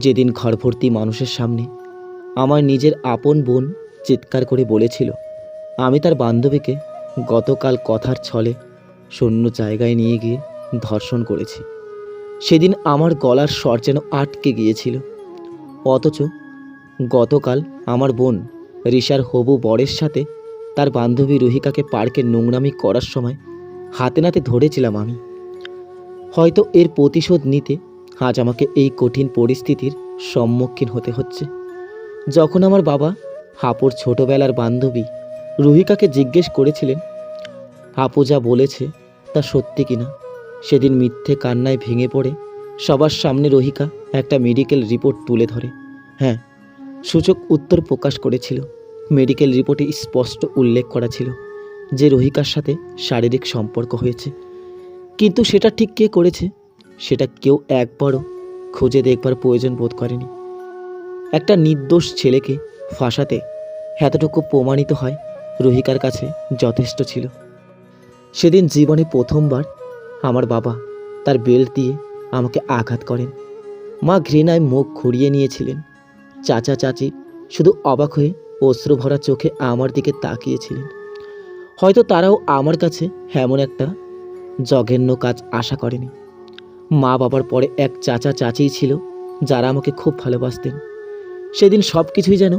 যেদিন ঘরভর্তি মানুষের সামনে আমার নিজের আপন বোন চিৎকার করে বলেছিল আমি তার বান্ধবীকে গতকাল কথার ছলে শূন্য জায়গায় নিয়ে গিয়ে ধর্ষণ করেছি, সেদিন আমার গলার স্বর যেন আটকে গিয়েছিল। অথচ গতকাল আমার বোন রিশার হবু বরের সাথে তার বান্ধবী রুহিকাকে পার্কে নোংরামি করার সময় হাতে নাতে ধরেছিলাম আমি। হয়তো এর প্রতিশোধ নিতে আজ আমাকে এই কঠিন পরিস্থিতির সম্মুখীন হতে হচ্ছে। যখন আমার বাবা হাপুর ছোটবেলার বান্ধবী রুহিকাকে জিজ্ঞেস করেছিলেন আপু যা বলেছে তা সত্যি কিনা, সেদিন মিথ্যে কান্নায় ভেঙে পড়ে সবার সামনে রুহিকা একটা মেডিকেল রিপোর্ট তুলে ধরে। হ্যাঁ, সূচক উত্তর প্রকাশ করেছিল। মেডিকেল রিপোর্টে স্পষ্ট উল্লেখ করা ছিল যে রুহিকার সাথে শারীরিক সম্পর্ক হয়েছে, কিন্তু সেটা ঠিক কে করেছে সেটা কেউ একবারও খুঁজে দেখবার প্রয়োজন বোধ করেনি। একটা নির্দোষ ছেলেকে ফাঁসাতে এতটুকু প্রমাণিত হয় রুহিকার কাছে যথেষ্ট ছিল। সেদিন জীবনে প্রথমবার আমার বাবা তার বেল্ট দিয়ে আমাকে আঘাত করেন। মা ঘৃণায় মুখ ঘুরিয়ে নিয়েছিলেন। চাচা চাচি শুধু অবাক হয়ে অশ্রু ভরা চোখে আমার দিকে তাকিয়েছিলেন। হয়তো তারাও আমার কাছে এমন একটা জঘন্য কাজ আশা করেনি। মা বাবার পরে এক চাচা চাচিই ছিল যারা আমাকে খুব ভালোবাসতেন। সেদিন সব কিছুই যেন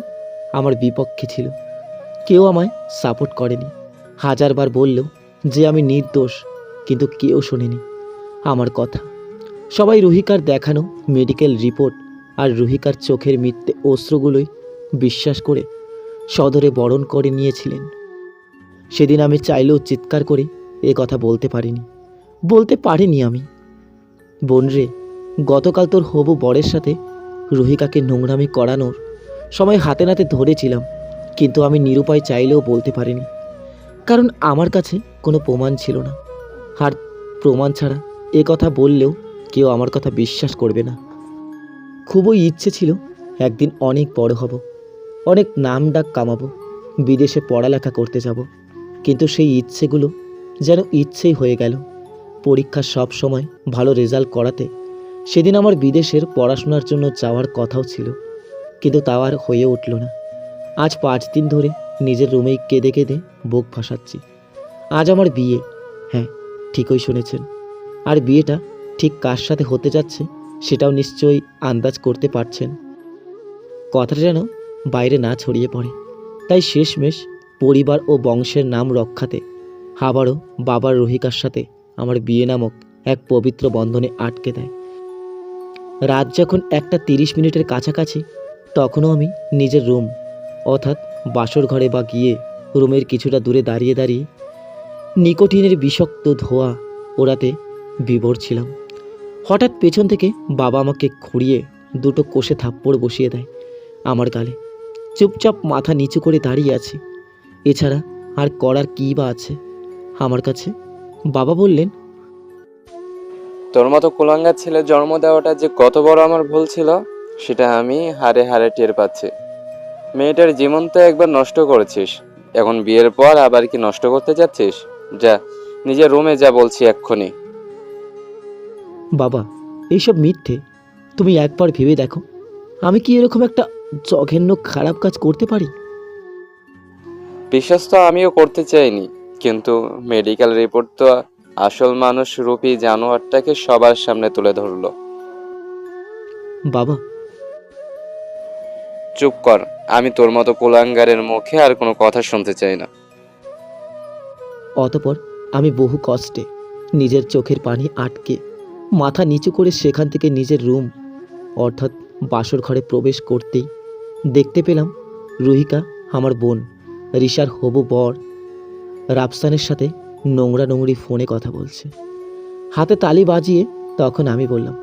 আমার বিপক্ষে ছিল। কেউ আমায় সাপোর্ট করেনি। হাজারবার বললেও যে আমি নির্দোষ, কিন্তু কেউ শোনেনি আমার কথা। সবাই রুহিকার দেখানো মেডিকেল রিপোর্ট আর রুহিকার চোখের মিথ্যে অশ্রুগুলোই বিশ্বাস করে সদরে বরণ করে নিয়েছিলেন। সেদিন আমি চাইলেও চিৎকার করে এ কথা বলতে পারিনি আমি। বোন রে, গতকাল তোর হবু বরের সাথে রুহিকাকে নোংরামি করানোর সময় হাতে নাতে ধরেছিলাম, কিন্তু আমি নিরুপায় চাইলেও বলতে পারিনি, কারণ আমার কাছে কোনো প্রমাণ ছিল না। আর প্রমাণ ছাড়া এ কথা বললেও কেউ আমার কথা বিশ্বাস করবে না। খুবই ইচ্ছে ছিল একদিন অনেক বড় হব, অনেক নাম ডাক কামাবো, বিদেশে পড়ালেখা করতে যাব, কিন্তু সেই ইচ্ছেগুলো যেন ইচ্ছেই হয়ে গেল। পরীক্ষার সব সময় ভালো রেজাল্ট করাতে সেদিন আমার বিদেশের পড়াশোনার জন্য যাওয়ার কথাও ছিল, কিন্তু তাও আর হয়ে উঠল না। আজ 5 দিন ধরে নিজের রুমেই কেঁদে কেঁদে বুক ভাসাচ্ছি। আজ আমার বিয়ে। হ্যাঁ, ঠিকই শুনেছেন। আর বিয়েটা ঠিক কার সাথে হতে যাচ্ছে সেটাও নিশ্চয়ই আন্দাজ করতে পারছেন। কথাটা যেন বাইরে না ছড়িয়ে পড়ে, তাই শেষমেশ পরিবার ও বংশের নাম রক্ষাতে আবারও বাবার রুহিকার সাথে আমার বিয়ে নামক এক পবিত্র বন্ধনে আটকে দেয়। রাত যখন 1:30 মিনিটের কাছাকাছি, তখনও আমি নিজের রুম অর্থাৎ বাসর ঘরে বা গিয়ে রুমের কিছুটা দূরে দাঁড়িয়ে দাঁড়িয়ে নিকোটিনের বিষাক্ত ধোঁয়া ওড়াতে বিভোর ছিলাম। হঠাৎ পেছন থেকে বাবা আমাকে খুঁড়িয়ে 2টো কষে থাপ্পড় বসিয়ে দেয় আমার গালে। চুপচাপ মাথা নিচু করে দাঁড়িয়ে আছি। এছাড়া আর করার কী বা আছে আমার কাছে? বাবা বললেন, তোর মতো কুলাঙ্গার ছেলে জন্ম দেওয়াটা যে কত বড় আমার ভুল ছিল সেটা আমি হাড়ে হাড়ে টের পাচ্ছি। মেয়েটার জীবন তো একবার নষ্ট করেছিস, এখন বিয়ের পর আবার কি নষ্ট করতে যাচ্ছিস? যা, নিজের রুমে যা বলছি এক্ষুনি। বাবা এইসব মিথ্যে। তুমি একবার ভেবে দেখো, আমি কি এরকম একটা জঘন্য খারাপ কাজ করতে পারি? বিশ্বাস তো আমিও করতে চাইনি, কিন্তু মেডিকেল রিপোর্ট তো আসল মানুষ রূপী জানোয়ারটাকে সবার সামনে তুলে ধরলো। বাবা, চুপ কর, আমি তোর মতো কুলাঙ্গারের মুখে আর কোনো কথা শুনতে চাই না। অতপর আমি বহু কষ্টে নিজের চোখের পানি আটকে মাথা নিচু করে সেখান থেকে নিজের রুম অর্থাৎ বাসর ঘরে প্রবেশ করতেই দেখতে পেলাম রুহিকা আমার বোন রিশার হবু বর রাফসানের সাথে নোংরা নোংরি ফোনে কথা বলছে, হাতে তালি বাজিয়ে। তখন আমি বললাম,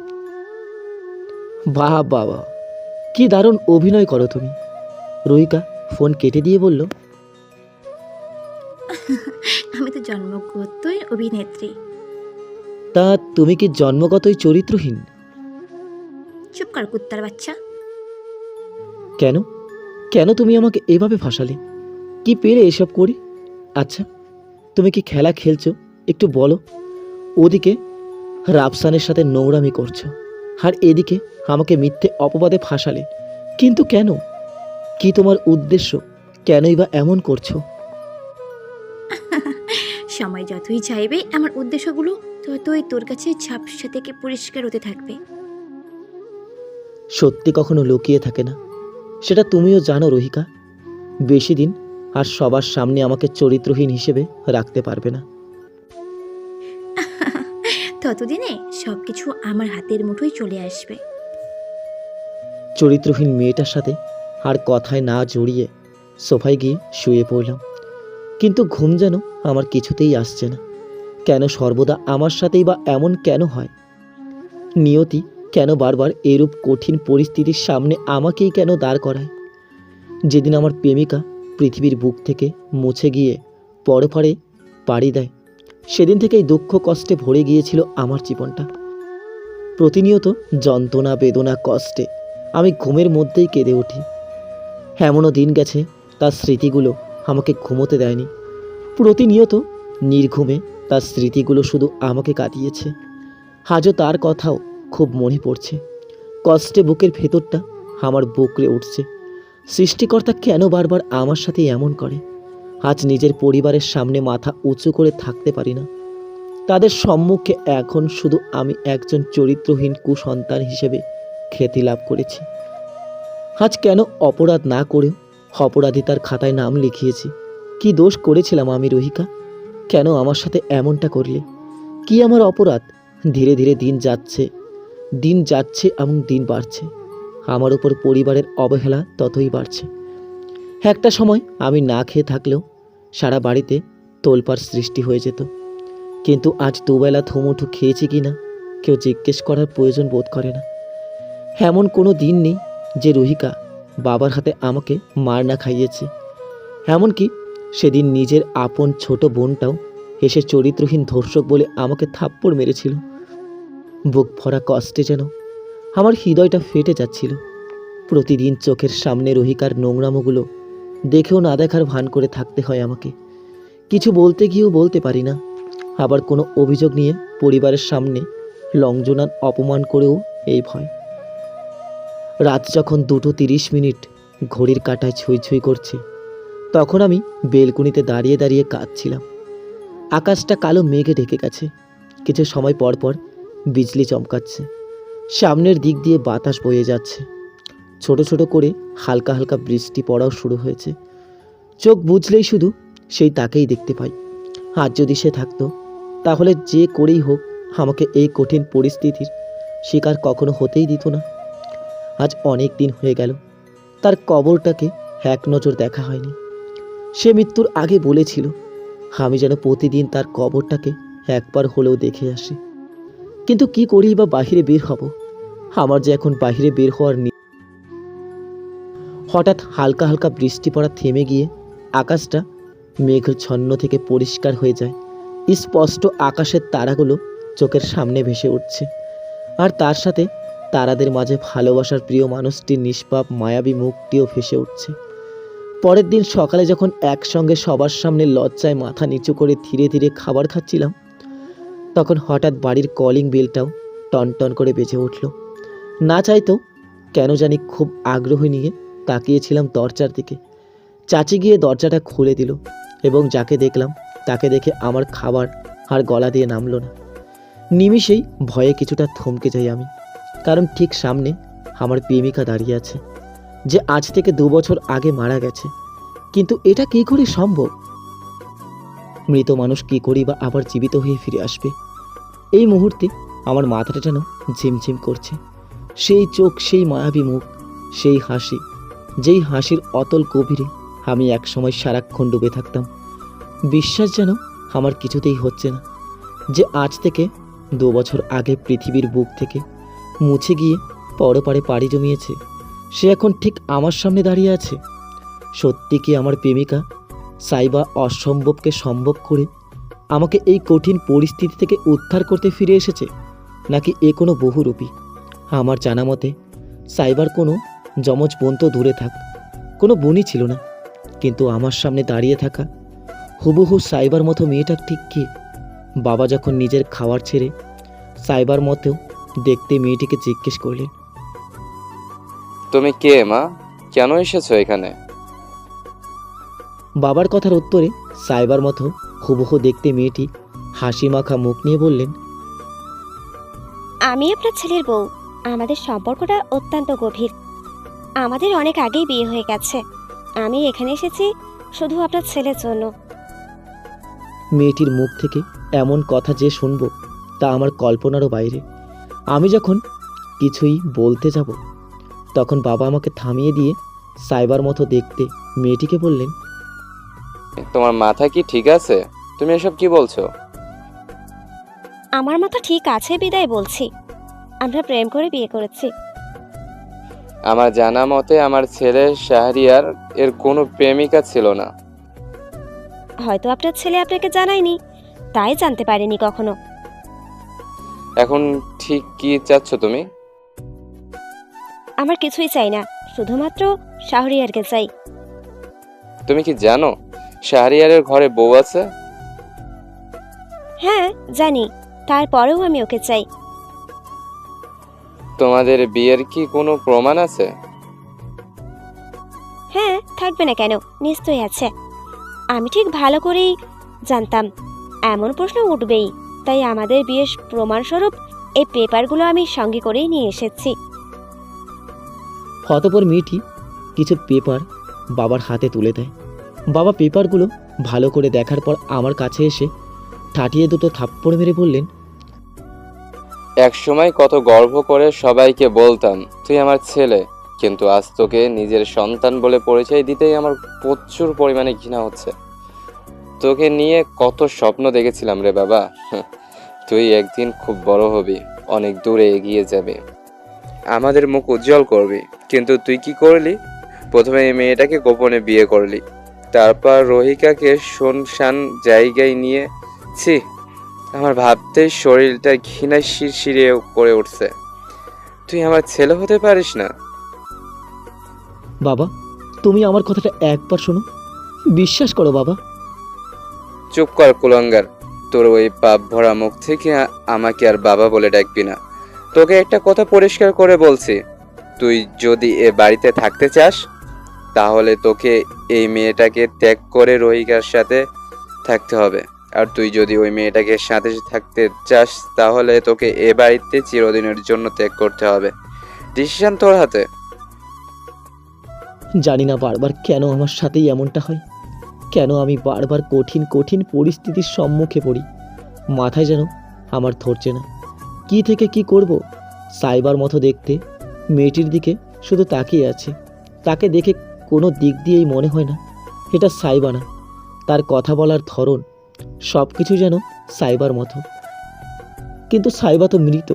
বাহ বাবা, কি দারুণ অভিনয় করো তুমি। রুহিকা ফোন কেটে দিয়ে বলল, আমি তো জন্মগতই অভিনেত্রী। তা তুমি কি জন্মগতই চরিত্রহীন? চুপ কর কুত্তার বাচ্চা। কেন কেন তুমি আমাকে এভাবে ফাঁসালে? কি পেরে এসব করি? আচ্ছা, তুমি কি খেলা খেলছো একটু বলো? ওদিকে রাফসানের সাথে নোংরামি করছো, আর এদিকে আমাকে মিথ্যে অপবাদে ফাঁসালে। কিন্তু কেন? কি তোমার উদ্দেশ্য? কেনই বা এমন করছো? সময় যতই চাইবে আমার উদ্দেশ্যগুলো ততই তোর কাছে ঝাপসা থেকে পরিষ্কার হতে থাকবে। সত্যি কখনো লুকিয়ে থাকে না, সেটা তুমিও জানো রোহিকা। বেশি দিন আর সবার সামনে আমাকে চরিত্রহীন হিসেবে রাখতে পারবে না। ততদিনে সবকিছু আমার হাতের মুঠোয় চলে আসবে। চরিত্রহীন মেয়েটার সাথে আর কথায় না জড়িয়ে সোফায় গিয়ে শুয়ে পড়লাম। কিন্তু ঘুম যেন আমার কিছুতেই আসছে না। কেন সর্বদা আমার সাথেই বা এমন কেন হয়? নিয়তি কেন বারবার এরূপ কঠিন পরিস্থিতির সামনে আমাকেই কেন দাঁড় করায়? যেদিন আমার প্রেমিকা পৃথিবীর বুক থেকে মুছে গিয়ে পরপারে পাড়ি দেয়, সেদিন থেকেই দুঃখ কষ্টে ভরে গিয়েছিল আমার জীবনটা। প্রতিনিয়ত যন্ত্রণা, বেদনা, কষ্টে আমি ঘুমের মধ্যেই কেঁদে উঠি। এমনও দিন গেছে তার স্মৃতিগুলো আমাকে ঘুমোতে দেয়নি। প্রতিনিয়ত নির্ঘুমে তার স্মৃতিগুলো শুধু আমাকে কাটিয়েছে। আজও তার কথাও খুব মনে পড়ছে। কষ্টে বুকের ভেতরটা আমার বুকরে উঠছে। সৃষ্টিকর্তা কেন বারবার আমার সাথে এমন করে? আজ নিজের পরিবারের সামনে মাথা উঁচু করে থাকতে পারি না। তাদের সম্মুখে এখন শুধু আমি একজন চরিত্রহীন কুসন্তান হিসেবে খ্যাতি লাভ করেছি। আজ কেন অপরাধ না করেও অপরাধিতার খাতায় নাম লিখিয়েছি? কি দোষ করেছিলাম আমি রোহিকা? কেন আমার সাথে এমনটা করলে? কি আমার অপরাধ? ধীরে ধীরে দিন যাচ্ছে এবং দিন বাড়ছে। আমার উপর পরিবারের অবহেলা ততই বাড়ছে। একটা সময় আমি না খেয়ে থাকলেও সারা বাড়িতে তোলপাড় সৃষ্টি হয়ে যেত। কিন্তু আজ দুবেলা থুমুঠু খেয়েছি কি না কেউ জিজ্ঞেস করার প্রয়োজন বোধ করে না। এমন কোনো দিন নেই যে রোহিকা বাবার হাতে আমাকে মার না খাইয়েছে। এমনকি সেদিন নিজের আপন ছোট বোনটাও এসে চরিত্রহীন ধর্ষক বলে আমাকে থাপ্পড় মেরেছিল। বুক ভরা কষ্টে যেন আমার হৃদয়টা ফেটে যাচ্ছিল। প্রতিদিন চোখের সামনে রোহিকার নোংরামোগুলো দেখেও না দেখার ভান করে থাকতে হয় আমাকে। কিছু বলতে গিয়েও বলতে পারি না। আবার কোনো অভিযোগ নিয়ে পরিবারের সামনে লংজনার অপমান করেও এই ভয়। রাত যখন 2:30 ঘড়ির কাঁটায় ছুঁই ছুঁই করছে, তখন আমি বেলকুনিতে দাঁড়িয়ে দাঁড়িয়ে কাঁদছিলাম। আকাশটা কালো মেঘে ঢেকে গেছে। কিছু সময় পর পর বিজলি চমকাচ্ছে। সামনের দিক দিয়ে বাতাস বয়ে যাচ্ছে। ছোট ছোট করে হালকা হালকা বৃষ্টি পড়াও শুরু হয়েছে। চোখ বুঝলেই শুধু সেই তাকেই দেখতে পাই। আজ যদি সে থাকতো, তাহলে যে করেই হোক আমাকে এই কঠিন পরিস্থিতির শিকার কখনো হতেই দিত না। আজ অনেক দিন হয়ে গেল তার কবরটাকে এক নজর দেখা হয়নি। সে মৃত্যুর আগে বলেছিল আমি যেন প্রতিদিন তার কবরটাকে একবার হলেও দেখে আসি। কিন্তু কি করেই বা বাহিরে বের হব? আমার যে এখন বাহিরে বের হওয়ার হঠাৎ হালকা হালকা বৃষ্টি পড়া থেমে গিয়ে আকাশটা মেঘচ্ছন্ন থেকে পরিষ্কার হয়ে যায়। স্পষ্ট আকাশের তারাগুলো চোখের সামনে ভেসে উঠছে। আর তার সাথে তারাদের মাঝে ভালোবাসার প্রিয় মানুষটির নিষ্পাপ মায়াবী মুখটিও ভেসে উঠছে। পরের দিন সকালে যখন একসঙ্গে সবার সামনে লজ্জায় মাথা নিচু করে ধীরে ধীরে খাবার খাচ্ছিলাম, তখন হঠাৎ বাড়ির কলিং বেলটাও টনটন করে বেজে উঠল। না চাইতো কেন জানি খুব আগ্রহ নিয়ে তাকিয়েছিলাম দরজার দিকে। চাচি গিয়ে দরজাটা খুলে দিল এবং যাকে দেখলাম তাকে দেখে আমার খাবার আর গলা দিয়ে নামলো না। নিমিষেই ভয়ে কিছুটা থমকে যাই আমি, কারণ ঠিক সামনে আমার প্রেমিকা দাঁড়িয়ে আছে, যে আজ থেকে 2 বছর আগে মারা গেছে। কিন্তু এটা কী করে সম্ভব? মৃত মানুষ কী করেই বা আবার জীবিত হয়ে ফিরে আসবে? এই মুহূর্তে আমার মাথাটা যেন ঝিমঝিম করছে। সেই চোখ, সেই মায়াবী মুখ, সেই হাসি, যেই হাসির অতল গভীরে আমি একসময় সারাক্ষণ ডুবে থাকতাম। বিশ্বাস যেন আমার কিছুতেই হচ্ছে না যে আজ থেকে 2 বছর আগে পৃথিবীর বুক থেকে মুছে গিয়ে পরপারে পাড়ি জমিয়েছে, সে এখন ঠিক আমার সামনে দাঁড়িয়ে আছে। সত্যি কি আমার প্রেমিকা সাইবা অসম্ভবকে সম্ভব করে আমাকে এই কঠিন পরিস্থিতি থেকে উদ্ধার করতে ফিরে এসেছে, নাকি এ কোনো বহুরূপী? আমার জানা মতে সাইবার কোনো যমজ বোন তো দূরে থাক, কোনো বোনই ছিল না। কিন্তু আমার সামনে দাঁড়িয়ে থাকা হুবহু সাইবার মতো মেয়েটা ঠিক কি? বাবা যখন নিজের খাবার ছেড়ে সাইবার মতেও দেখতে মেয়েটিকে জিজ্ঞেস করলেন, তুমি কে মা? কেন এসেছো এখানে? বাবার কথার উত্তরে সাইবার মতো হুবহু দেখতে মেয়েটি হাসি মাখা মুখ নিয়ে বললেন, আমি আপনার ছেলের বউ। আমাদের সম্পর্কটা অত্যন্ত গভীর। আমাদের অনেক আগেই বিয়ে হয়ে গেছে। আমি এখানে এসেছি শুধু আপনার ছেলের জন্য। মেয়েটির মুখ থেকে এমন কথা যে শুনবো তা আমার কল্পনারও বাইরে। আমি যখন কিছুই বলতে যাব তখন বাবা আমাকে থামিয়ে দিয়ে সাইবার মতো দেখতে মেয়েটিকে বললেন, তোমার মাথা কি ঠিক আছে? তুমি এসব কি বলছো? আমার মাথা ঠিক আছে বিদায় বলছি। আমরা প্রেম করে বিয়ে করেছি। আমার জানা মতে আমার ছেলে শাহরিয়ার এর কোনো প্রেমিকা ছিল না। হয়তো আপনার ছেলে আপনাকে জানায়নি, তাই জানতে পারেনি কখনো। এখন ঠিক কি চাচ্ছ তুমি? আমার কিছুই চাই না, শুধুমাত্র শাহরিয়ারকে চাই। তুমি কি জানো শাহরিয়ারের ঘরে বউ আছে? হ্যাঁ জানি, তারপরেও আমি ওকে চাই। তোমাদের বিয়ের কি কোনো প্রমাণ আছে? হ্যাঁ, থাকবে না কেন, নিশ্চয়ই আছে। আমি ঠিক ভালো করেই জানতাম এমন প্রশ্ন উঠবেই, তাই আমাদের বিয়ের প্রমাণস্বরূপ এই পেপারগুলো আমি সঙ্গে করেই নিয়ে এসেছি। অতঃপর মেয়েটি কিছু পেপার বাবার হাতে তুলে দেয়। বাবা পেপারগুলো ভালো করে দেখার পর আমার কাছে এসে ঠাটিয়ে দুটো থাপ্পড় মেরে বললেন, এক সময় কত গর্ব করে সবাইকে বলতাম তুই আমার ছেলে, কিন্তু আজ তোকে নিজের সন্তান বলে পরিচয় দিতেই আমার প্রচুর পরিমাণে ঘৃণা হচ্ছে। তোকে নিয়ে কত স্বপ্ন দেখেছিলাম রে বাবা। তুই একদিন খুব বড় হবি, অনেক দূরে এগিয়ে যাবে, আমাদের মুখ উজ্জ্বল করবি। কিন্তু তুই কি করলি? প্রথমে এই মেয়েটাকে গোপনে বিয়ে করলি, তারপর রহিকাকে শুনশান জায়গায় নিয়ে। ছি, আমার ভাবতেই শরীরটা ঘৃণায় শিরশিরে করে উঠছে। তুই আমার ছেলে হতে পারিস না। বাবা তুমি আমার কথাটা একবার শোনো, বিশ্বাস করো বাবা। চুপ কর কুলঙ্গার, তোর ওই পাপ ভরা মুখ থেকে আমাকে আর বাবা বলে ডাকবি না। তোকে একটা কথা পরিষ্কার করে বলছি, তুই যদি এ বাড়িতে থাকতে চাস তাহলে তোকে এই মেয়েটাকে ত্যাগ করে রহিকার সাথে থাকতে হবে। আর তুই যদি ওই মেয়েটাকে সাথে থাকতে চাস তাহলে তোকে এ বাড়িতে চিরদিনের জন্য ত্যাগ করতে হবে। ডিসিশন তোর হাতে। জানি না বারবার কেন আমার সাথেই এমনটা হয়, কেন আমি বারবার কঠিন কঠিন পরিস্থিতির সম্মুখে পড়ি। মাথায় যেন আমার ধরছে না, কি থেকে কি করব। সাইবার মতো দেখতে মেয়েটির দিকে শুধু তাকিয়ে আছে। তাকে দেখে কোনো দিক দিয়েই মনে হয় না এটা সাইবা না। তার কথা বলার ধরন সব কিছু যেন সাইবার মতো, কিন্তু সাইবা তো মৃত।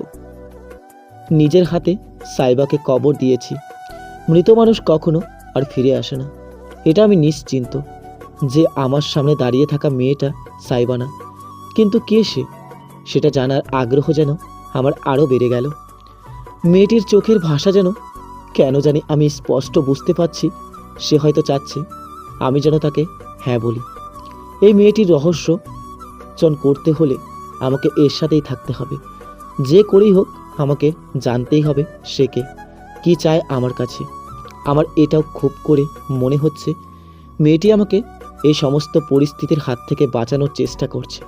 নিজের হাতে সাইবাকে কবর দিয়েছি। মৃত মানুষ কখনো আর ফিরে আসে না, এটা আমি নিশ্চিন্ত যে আমার সামনে দাঁড়িয়ে থাকা মেয়েটা সাইবা না। কিন্তু কে সে, সেটা জানার আগ্রহ যেন আমার আরও বেড়ে গেল। মেয়েটির চোখের ভাষা যেন কেন জানি আমি স্পষ্ট বুঝতে পারছি সে হয়তো চাচ্ছে আমি যেন তাকে হ্যাঁ বলি। এই মেয়েটির রহস্য করতে হলে আমাকে এর সাথেই থাকতে হবে। যে করেই হোক আমাকে জানতেই হবে সে কে, কী চায় আমার কাছে। আমার এটাও খুব করে মনে হচ্ছে মেয়েটি আমাকে এই সমস্ত পরিস্থিতির হাত থেকে বাঁচানোর চেষ্টা করছে।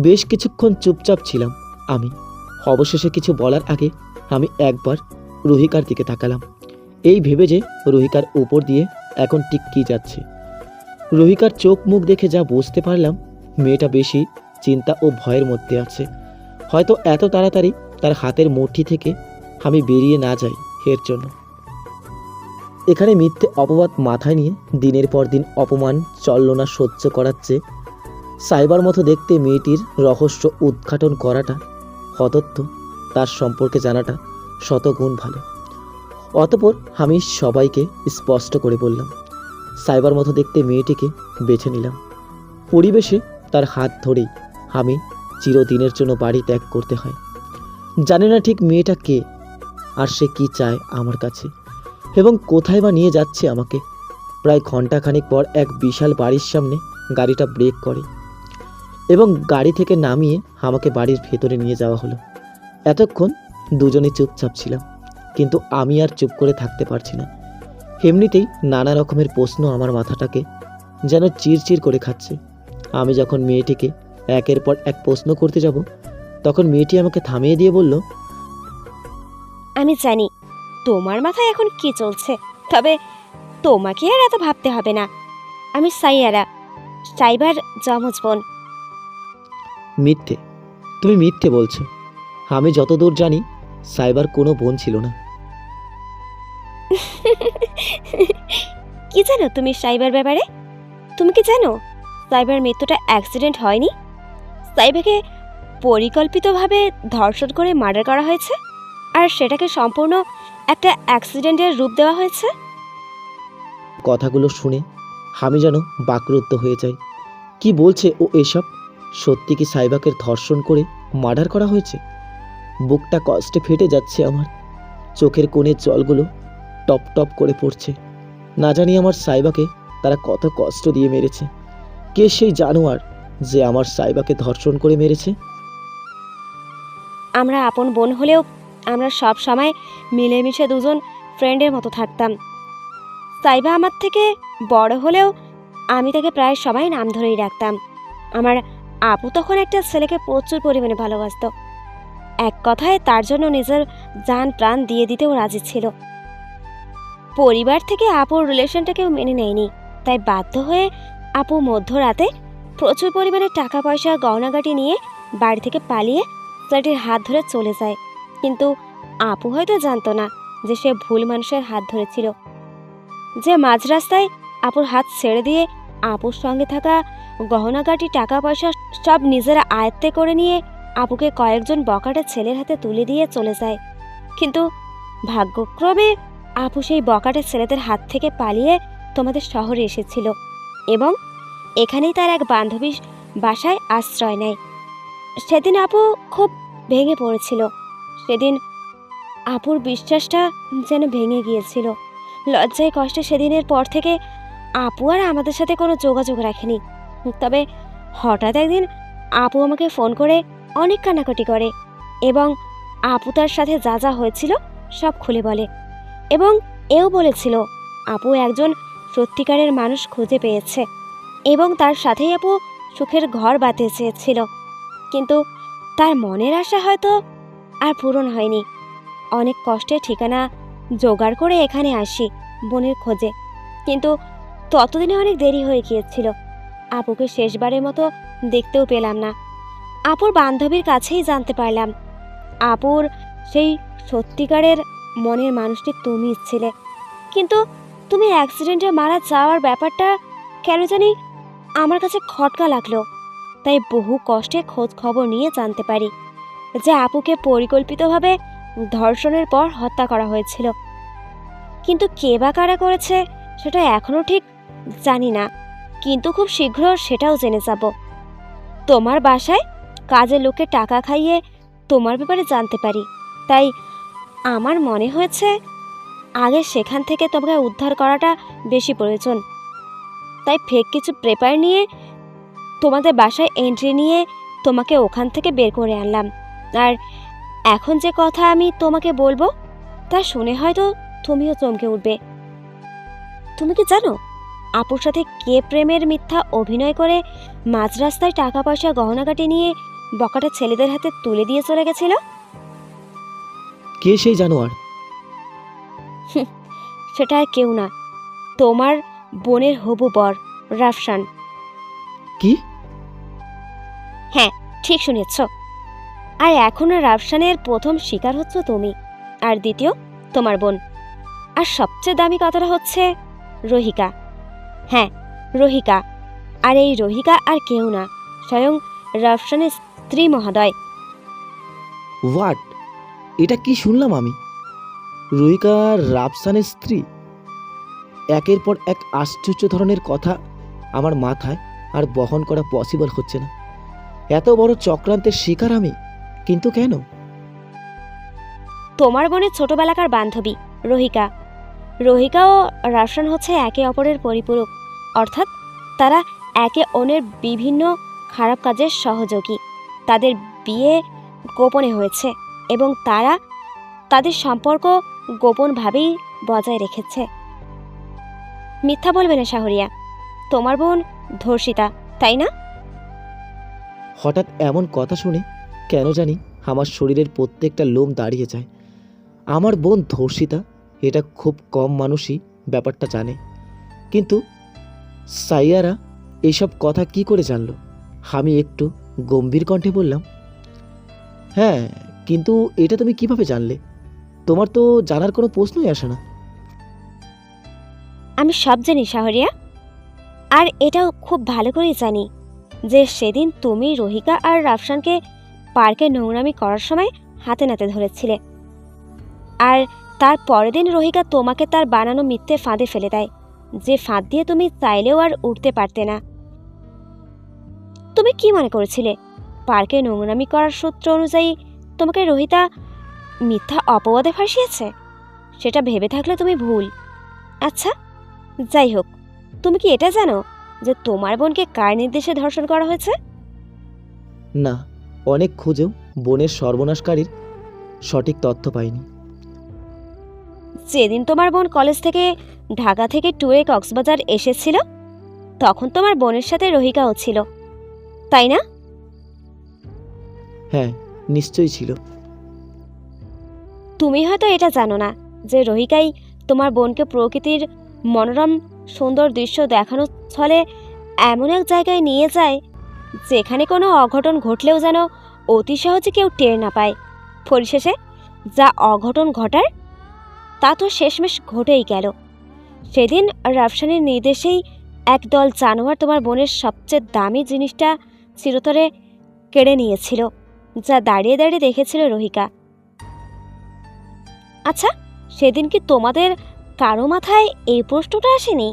বেশ কিছুক্ষণ চুপচাপ ছিলাম আমি। অবশেষে কিছু বলার আগে আমি একবার রুহিকার দিকে তাকালাম, এই ভেবে যে রুহিকার উপর দিয়ে এখন ঠিক কী যাচ্ছে। রুহিকার চোখ মুখ দেখে যা বুঝতে পারলাম মেয়েটা বেশি চিন্তা ও ভয়ের মধ্যে আছে। হয়তো এত তাড়াতাড়ি তার হাতের মুঠি থেকে আমি বেরিয়ে না যাই এর জন্য। এখানে মিথ্যে অপবাদ মাথায় নিয়ে দিনের পর দিন অপমান চলনা সহ্য করাচ্ছে সাইবার মতো দেখতে মেয়েটির রহস্য উদ্ঘাটন করাটা অতত্য, তার সম্পর্কে জানাটা শতগুণ ভালো। অতঃপর আমি সবাইকে স্পষ্ট করে বললাম, সাইবার মতো দেখতে মেয়েটিকে বেছে নিলাম। পরিবেশে তার হাত ধরেই আমি চিরদিনের জন্য বাড়ি ত্যাগ করতে হয়। জানি না ঠিক মেয়েটা কে, আর সে কি চায় আমার কাছে, এবং কোথায় বা নিয়ে যাচ্ছে আমাকে। প্রায় ঘন্টাখানেক পর এক বিশাল বাড়ির সামনে গাড়িটা ব্রেক করে এবং গাড়ি থেকে নামিয়ে আমাকে বাড়ির ভেতরে নিয়ে যাওয়া হলো। এতক্ষণ দুজনে চুপচাপ ছিলাম, কিন্তু আমি আর চুপ করে থাকতে পারছি না। এমনিতেই নানা রকমের প্রশ্ন আমার মাথাটাকে যেন চিরচির করে খাচ্ছে। আমি যখন মেয়েটিকে একের পর এক প্রশ্ন করতে যাব, তখন মেয়েটি আমাকে থামিয়ে দিয়ে বলল, আমি জানি তোমার মাথায় এখন কি চলছে, তবে তোমাকে আর এত ভাবতে হবে না। আমি সাইয়ারা, সাইবার যমজ বোন। মিথ্যে, তুমি মিথ্যে বলছো। আমি যতদূর জানি সাইবার কোনো বোন ছিল না। কি জানো তুমি সাইবার ব্যাপারে? তুমি কি জানো সাইবার মৃত্যুটা অ্যাক্সিডেন্ট হয়নি? সাইবাকে পরিকল্পিতভাবে ধর্ষণ করে মার্ডার করা হয়েছে, আর সেটাকে সম্পূর্ণ একটা অ্যাক্সিডেন্টের রূপ দেওয়া হয়েছে। কথাগুলো শুনে আমি যেন বাকরুদ্ধ হয়ে যাই। কি বলছে ও এসব? সত্যি কি সাইবাকে ধর্ষণ করে মার্ডার করা হয়েছে? বুকটা কষ্টে ফেটে যাচ্ছে আমার। চোখের কোণে জলগুলো টপ টপ করে পড়ছে। না জানি আমার সাইবাকে তারা কত কষ্ট দিয়ে মেরেছে। কে সেই জানোয়ার যে আমার সাইবাকে ধর্ষণ করে মেরেছে? আমরা আপন বোন হলেও আমরা সব সময় মিলেমিশে দুজন ফ্রেন্ডের মতো থাকতাম। সাইবা আমার থেকে বড় হলেও আমি তাকে প্রায় সবাই নাম ধরেই রাখতাম। আমার আপু তখন একটা ছেলেকে প্রচুর পরিমাণে ভালোবাসতো। এক কথায় তার জন্য নিজের জান প্রাণ দিয়ে দিতেও রাজি ছিল। পরিবার থেকে আপুর রিলেশনটাকেও মেনে নেয়নি, তাই বাধ্য হয়ে আপু মধ্যরাতে প্রচুর পরিমাণে টাকা পয়সা গয়নাগাটি নিয়ে বাড়ি থেকে পালিয়ে ছেলেটির হাত ধরে চলে যায়। কিন্তু আপু হয়তো জানতো না যে সে ভুল মানুষের হাত ধরেছিল, যে মাঝ রাস্তায় আপুর হাত ছেড়ে দিয়ে আপুর সঙ্গে থাকা গহনাগাটি টাকা পয়সা সব নিজেরা আয়ত্তে করে নিয়ে আপুকে কয়েকজন বকাটে ছেলের হাতে তুলে দিয়ে চলে যায়। কিন্তু ভাগ্যক্রমে আপু সেই বকাটে ছেলেদের হাত থেকে পালিয়ে তোমাদের শহরে এসেছিল এবং এখানেই তার এক বান্ধবীর বাসায় আশ্রয় নেয়। সেদিন আপু খুব ভেঙে পড়েছিল। সেদিন আপুর বিশ্বাসটা যেন ভেঙে গিয়েছিল। লজ্জায় কষ্টে সেদিনের পর থেকে আপু আর আমাদের সাথে কোনো যোগাযোগ রাখেনি। তবে হঠাৎ একদিন আপু আমাকে ফোন করে অনেক কান্নাকাটি করে এবং আপু তার সাথে যা যা হয়েছিল সব খুলে বলে এবং এও বলেছিল আপু একজন সত্যিকারের মানুষ খুঁজে পেয়েছে এবং তার সাথেই আপু সুখের ঘর বাঁধতে চেয়েছিল। কিন্তু তার মনের আশা হয়তো আর পূরণ হয়নি। অনেক কষ্টে ঠিকানা জোগাড় করে এখানে আসি বোনের খোঁজে, কিন্তু ততদিনে অনেক দেরি হয়ে গিয়েছিল। আপুকে শেষবারের মতো দেখতেও পেলাম না। আপুর বান্ধবীর কাছেই জানতে পারলাম আপুর সেই সত্যিকারের মনের মানুষটি তুমিই ছিলে। কিন্তু তুমি অ্যাক্সিডেন্টে মারা যাওয়ার ব্যাপারটা কেন জানি আমার কাছে খটকা লাগলো। তাই বহু কষ্টে খোঁজ খবর নিয়ে জানতে পারি যে আপুকে পরিকল্পিতভাবে ধর্ষণের পর হত্যা করা হয়েছিল। কিন্তু কে বা কারা করেছে সেটা এখনো ঠিক জানি না, কিন্তু খুব শীঘ্র সেটাও জেনে যাব। তোমার বাসায় কাজের লোককে টাকা খাইয়ে তোমার ব্যাপারে জানতে পারি, তাই আমার মনে হয়েছে আগে সেখান থেকে তোমাকে উদ্ধার করাটা বেশি প্রয়োজন। তাই ফেক কিছু পেপার নিয়ে তোমাদের বাসায় এন্ট্রি নিয়ে তোমাকে ওখান থেকে বের করে আনলাম। আর এখন যে কথা আমি তোমাকে বলবো তা শুনে হয়তো তুমিও চমকে উঠবে। তুমি কি জানো আপুর সাথে কে প্রেমের মিথ্যা অভিনয় করে মাঝ রাস্তায় টাকা পয়সা গহনাগাটি নিয়ে বকাটা ছেলেদের হাতে তুলে দিয়ে চলে গেছিল? কে সেই জানোয়ার? সেটা আর কেউ না, তোমার বোনের হবু বর রাফসান। কি? হ্যাঁ, ঠিক শুনেছ। আর এখন রাফসানের প্রথম শিকার হচ্ছে তুমি, আর দ্বিতীয় তোমার বোন, আর সবচেয়ে দামি কথাটা হচ্ছে রহিকা। হ্যাঁ, রহিকা। আর এই রহিকা আর কেউ না, স্বয়ং রাফসানের স্ত্রী মহোদয়। হোয়াট? এটা কি শুনলাম আমি? রুহিকা রাফসানের স্ত্রী? একের পর এক আশ্চর্য ধরনের কথা আমার মাথায় আর বহন করা পসিবল হচ্ছে না। এত বড় চক্রান্তের শিকার আমি, কিন্তু কেন? তোমার বোনের ছোটবেলাকার বান্ধবী রহিকা। রহিকা ও রাফসান হচ্ছে একে অপরের পরিপূরক, অর্থাৎ তারা একে অন্যের বিভিন্ন খারাপ কাজের সহযোগী। তাদের বিয়ে গোপনে হয়েছে, এবং তারা তাদের সম্পর্ক গোপনভাবেই বজায় রেখেছে। মিথ্যা বলবে না শাহরিয়া, তোমার বোন ধর্ষিতা, তাই না? হঠাৎ এমন কথা শুনে কেন জানি আমার শরীরের প্রত্যেকটা লোম দাঁড়িয়ে যায়। আমার বোন ধর্ষিতা, এটা খুব কম মানুষই ব্যাপারটা জানে। কিন্তু সাইয়ারা এইসব কথা কি করে জানলো? আমি একটু গম্ভীর কণ্ঠে বললাম, হ্যাঁ, কিন্তু এটা তুমি কিভাবে জানলে? তোমার তো জানার কোনো প্রশ্নই আসে না। আমি সব জানি শাহরিয়া, আর এটাও খুব ভালো করেই জানি যে সেদিন তুমি রহিকা আর রাফসানকে পার্কে নোংরামি করার সময় হাতে নাতে ধরেছিলে, আর তার পরের দিন রহিকা তোমাকে তার বানানো মিথ্যে ফাঁদে ফেলে দেয়, যে ফাঁদ দিয়ে তুমি চাইলেও আর উঠতে পারতে না। তুমি কি মনে করেছিলে পার্কে নোংরামি করার সূত্র অনুযায়ী তোমাকে রহিতা মিথ্যা অপবাদে ফাঁসিয়েছে? সেটা ভেবে থাকলে তুমি ভুল। আচ্ছা, যাই হোক, তুমি কি এটা জানো যে তোমার বোনকে কার নির্দেশে ধর্ষণ করা হয়েছে? না, অনেক খুঁজেও বোনের সর্বনাশকারীর সঠিক তথ্য পাইনি। যেদিন তোমার বোন কলেজ থেকে ঢাকা থেকে ট্যুরে কক্সবাজার এসেছিল, তখন তোমার বোনের সাথে রহিকাও ছিল, তাই না? হ্যাঁ, নিশ্চয়ই ছিল। তুমি হয়তো এটা জানো না যে রহিকাই তোমার বোনকে প্রকৃতির মনোরম সুন্দর দৃশ্য দেখানোর ছলে এমন এক জায়গায় নিয়ে যায় যেখানে কোনো অঘটন ঘটলেও যেন অতি সহজে কেউ টের না পায়। পরিশেষে যা অঘটন ঘটার তা তো শেষমেশ ঘটেই গেল। সেদিন রাফসানের নির্দেশেই একদল জানোয়ার তোমার বোনের সবচেয়ে দামি জিনিসটা চিরতরে কেড়ে নিয়েছিল, যা দাঁড়িয়ে দাঁড়িয়ে দেখেছিল রহিকা। আচ্ছা, সেদিন কি তোমাদের কারো মাথায় এই প্রশ্নটা আসেনি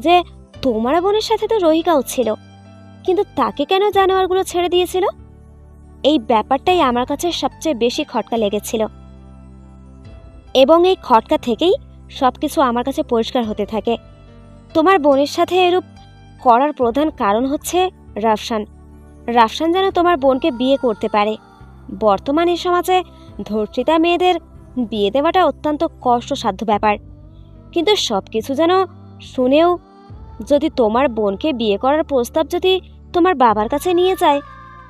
যে তোমার বোনের সাথে তো রহিকাও ছিল, কিন্তু তাকে কেন জানোয়ারগুলো ছেড়ে দিয়েছিল? এই ব্যাপারটাই আমার কাছে সবচেয়ে বেশি খটকা লেগেছিল, এবং এই খটকা থেকেই সবকিছু আমার কাছে পরিষ্কার হতে থাকে। তোমার বোনের সাথে এরূপ করার প্রধান কারণ হচ্ছে রাফসান। রাফসান যেন তোমার বোনকে বিয়ে করতে পারে। বর্তমানে সমাজে ধর্ষিতা মেয়েদের বিয়ে দেওয়াটা অত্যন্ত কষ্টসাধ্য ব্যাপার, কিন্তু সবকিছু যেন শুনেও যদি তোমার বোনকে বিয়ে করার প্রস্তাব যদি তোমার বাবার কাছে নিয়ে যায়,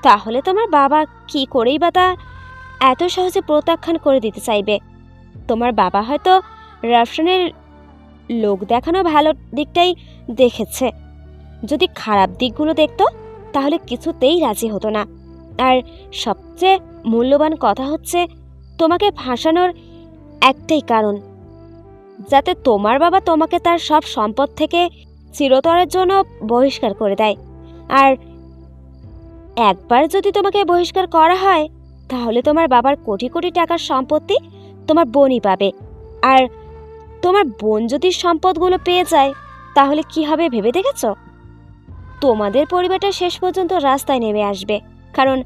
তাহলে তোমার বাবা কি করেই বা তা এত সহজে প্রত্যাখ্যান করে দিতে চাইবে? তোমার বাবা হয়তো রাফসানের লোক দেখানো ভালো দিকটাই দেখেছে, যদি খারাপ দিকগুলো দেখতো তাহলে কিছুতেই রাজি হতো না। আর সবচেয়ে মূল্যবান কথা হচ্ছে, তোমাকে ফাঁসানোর একটাই কারণ, যাতে তোমার বাবা তোমাকে তার সব সম্পদ থেকে চিরতরের জন্য বহিষ্কার করে দেয়। আর একবার যদি তোমাকে বহিষ্কার করা হয়, তাহলে তোমার বাবার কোটি কোটি টাকার সম্পত্তি তোমার বোনই পাবে। আর তোমার বোন যদি সম্পদগুলো পেয়ে যায়, তাহলে কি হবে ভেবে দেখেছ? তোমাদের পরিবারটা শেষ পর্যন্ত রাস্তায় নেমে আসবে, কারণ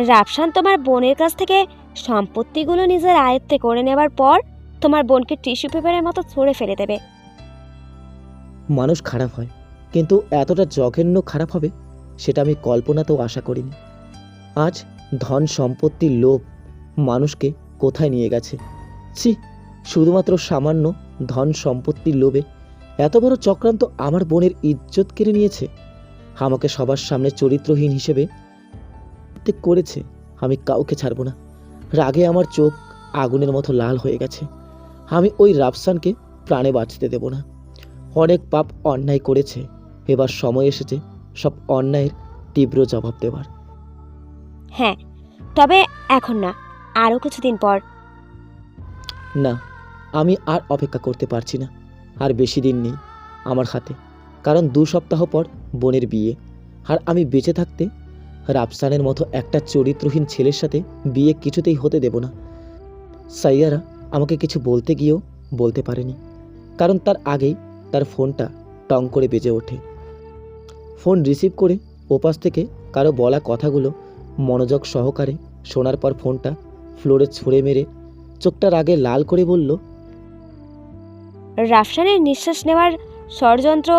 রাফসান তোমার বোনের কাছ থেকে সম্পত্তিগুলো নিজের আয়ত্তে করে নেবার পর তোমার বোনকে টিস্যু পেপারের মতো ছুঁড়ে ফেলে দেবে। মানুষ খারাপ হয়, কিন্তু এতটা জঘন্য খারাপ হবে সেটা আমি কল্পনাতেও আশা করিনি। আজ ধন সম্পত্তির লোভ মানুষকে কোথায় নিয়ে গেছে! ছি, শুধুমাত্র সামান্য ধন সম্পত্তির লোভে এত বড় চক্রান্ত আমার বোনের ইজ্জত কেড়ে নিয়েছে, আমাকে সবার সামনে চরিত্রহীন হিসেবে করেছে। আমি কাউকে ছাড়ব না। রাগে আমার চোখ আগুনের মতো লাল হয়ে গেছে। আমি ওই রাফসানকে প্রাণে বাঁচতে দেব না। অনেক পাপ অন্যায় করেছে, এবার সময় এসেছে সব অন্যায়ের তীব্র জবাব দেওয়ার। হ্যাঁ, তবে এখন না, আরও কিছুদিন পর। না, আমি আর অপেক্ষা করতে পারছি না। আর বেশি দিন নেই আমার হাতে, কারণ 2 সপ্তাহ পর বোনের বিয়ে। আর আমি বেঁচে থাকতে রাফসানের মতো একটা চরিত্রহীন ছেলের সাথে বিয়ে কিছুতেই হতে দেব না। সাইয়ারা আমাকে কিছু বলতে গিয়েও বলতে পারেনি, কারণ তার আগেই তার ফোনটা টং করে বেজে ওঠে। ফোন রিসিভ করে ওপাশ থেকে কারো বলা কথাগুলো মনোযোগ সহকারে শোনার পর ফোনটা ফ্লোরে ছুঁড়ে মেরে চোখটা রাগে লাল করে বলল, রাফসানের নিঃশ্বাস নেওয়ার ষড়যন্ত্র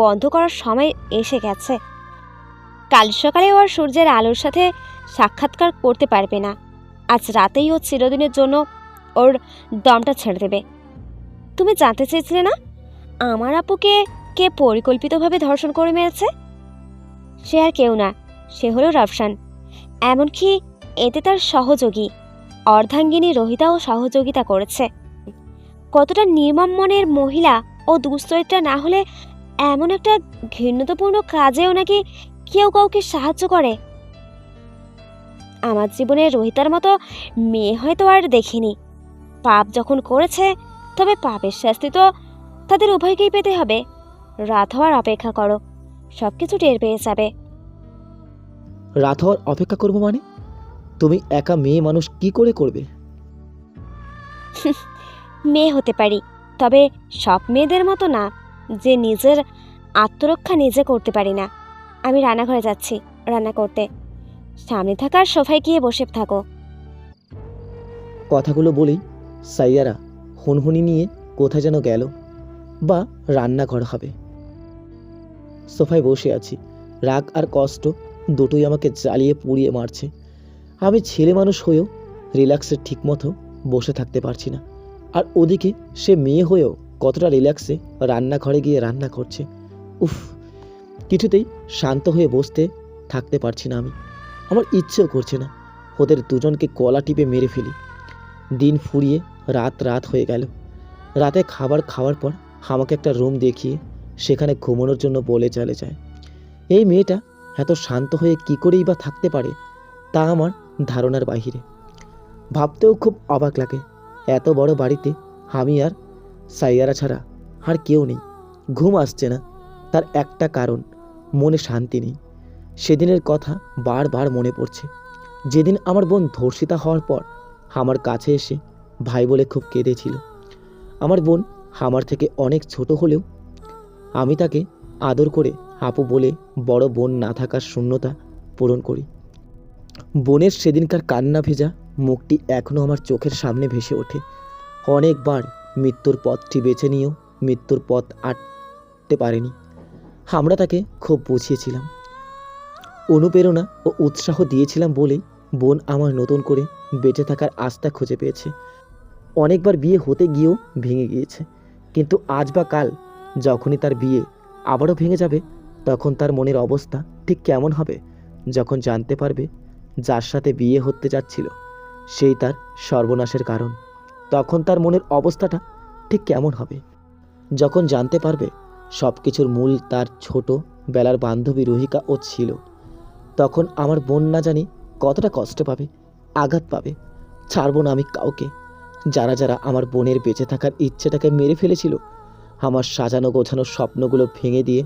বন্ধ করার সময় এসে গেছে। কাল সকালে ওর সূর্যের আলোর সাথে সাক্ষাৎকার করতে পারবে না, আজ রাতেই ও চিরদিনের জন্য ওর দমটা ছেড়ে দেবে। তুমি জানতে চেয়েছিলে না আমার আপুকে কে পরিকল্পিতভাবে ধর্ষণ করে মেরেছে? সে আর কেউ না, সে হলো রাফসান। এমনকি এতে তার সহযোগী অর্ধাঙ্গিনী রোহিতাও সহযোগিতা করেছে। কতটা নির্মম মনের মহিলা ও দুশ্চরিত্রা না হলে এমন একটা ঘৃণ্যতাপূর্ণ কাজেও নাকি কেউ কাউকে সাহায্য করে। আমার জীবনে রোহিতার মতো মেয়ে হয়তো আর দেখিনি। পাপ যখন করেছে তবে পাপের শাস্তি তো তাদের উভয়কেই পেতে হবে। রাত হওয়ার অপেক্ষা করো, সবকিছু টের পেয়ে যাবে। রাত হওয়ার অপেক্ষা করবো মানে? তুমি একা মেয়ে মানুষ কি করে করবে? মেয়ে হতে পারি, তবে সব মেয়েদের মতো না যে নিজের আত্মরক্ষা নিজে করতে পারি না। আমি রান্নাঘরে যাচ্ছি রান্না করতে, সামনে থাকার সোফায় গিয়ে বসে থাকো। কথাগুলো বলেই সাইয়ারা হুনহুনি নিয়ে কোথায় যেন গেল, বা রান্নাঘর হবে। সোফায় বসে আছি, রাগ আর কষ্ট দুটোই আমাকে জ্বালিয়ে পুড়িয়ে মারছে। আমি ছেলে মানুষ হয়েও রিল্যাক্সে ঠিকমতো বসে থাকতে পারছি না, আর ওদিকে সে মেয়ে হয়েও কতটা রিল্যাক্সে রান্নাঘরে গিয়ে রান্না করছে। উফ, কিছুতেই শান্ত হয়ে বসতে থাকতে পারছি না আমি। আমার ইচ্ছেও করছে না ওদের দুজনকে গলা টিপে মেরে ফেলি। দিন ফুরিয়ে রাত হয়ে গেল। রাতে খাবার খাওয়ার পর আমাকে একটা রুম দেখিয়ে সেখানে ঘুমানোর জন্য বলে চলে যায়। এই মেয়েটা এত শান্ত হয়ে কি করেই বা থাকতে পারে তা আমার ধারণার বাহিরে। ভাবতেও খুব অবাক লাগে, এত বড় বাড়িতে আমি আর সাইয়ারা ছাড়া আর কেউ নেই। ঘুম আসছে না, তার একটা কারণ, মনে শান্তি নেই। সেদিনের কথা বারবার মনে পড়ছে, যেদিন আমার বোন ধর্ষিতা হওয়ার পর আমার কাছে এসে ভাই বলে খুব কেঁদেছিল। আমার বোন আমার থেকে অনেক ছোট হলেও আমি তাকে আদর করে আপু বলে বড় বোন না থাকার শূন্যতা পূরণ করি। বোনের সেদিনকার কান্না ভেজা মুখটি এখনও আমার চোখের সামনে ভেসে ওঠে। অনেকবার মৃত্যুর পথটি বেছে নিয়েও মৃত্যুর পথ আটতে পারেনি। আমরা তাকে খুব বুঝিয়েছিলাম, অনুপ্রেরণা ও উৎসাহ দিয়েছিলাম বলেই বোন আমার নতুন করে বেঁচে থাকার আস্থা খুঁজে পেয়েছে। অনেকবার বিয়ে হতে গিয়েও ভেঙে গিয়েছে, কিন্তু আজ বা কাল যখনই তার বিয়ে আবারও ভেঙে যাবে, তখন তার মনের অবস্থা ঠিক কেমন হবে? যখন জানতে পারবে যার সাথে বিয়ে হতে যাচ্ছিল সেই তার সর্বনাশের কারণ, তখন তার মনের অবস্থাটা ঠিক কেমন হবে? যখন জানতে পারবে সব কিছুর মূল তার ছোট বেলার বান্ধবী রোহিকা ও ছিল, তখন আমার বোন না জানি কতটা কষ্ট পাবে, আঘাত পাবে। ছাড়ব না আমি কাউকে। যারা যারা আমার বোনের বেঁচে থাকার ইচ্ছেটাকে মেরে ফেলেছিল, আমার সাজানো গোছানো স্বপ্নগুলো ভেঙে দিয়ে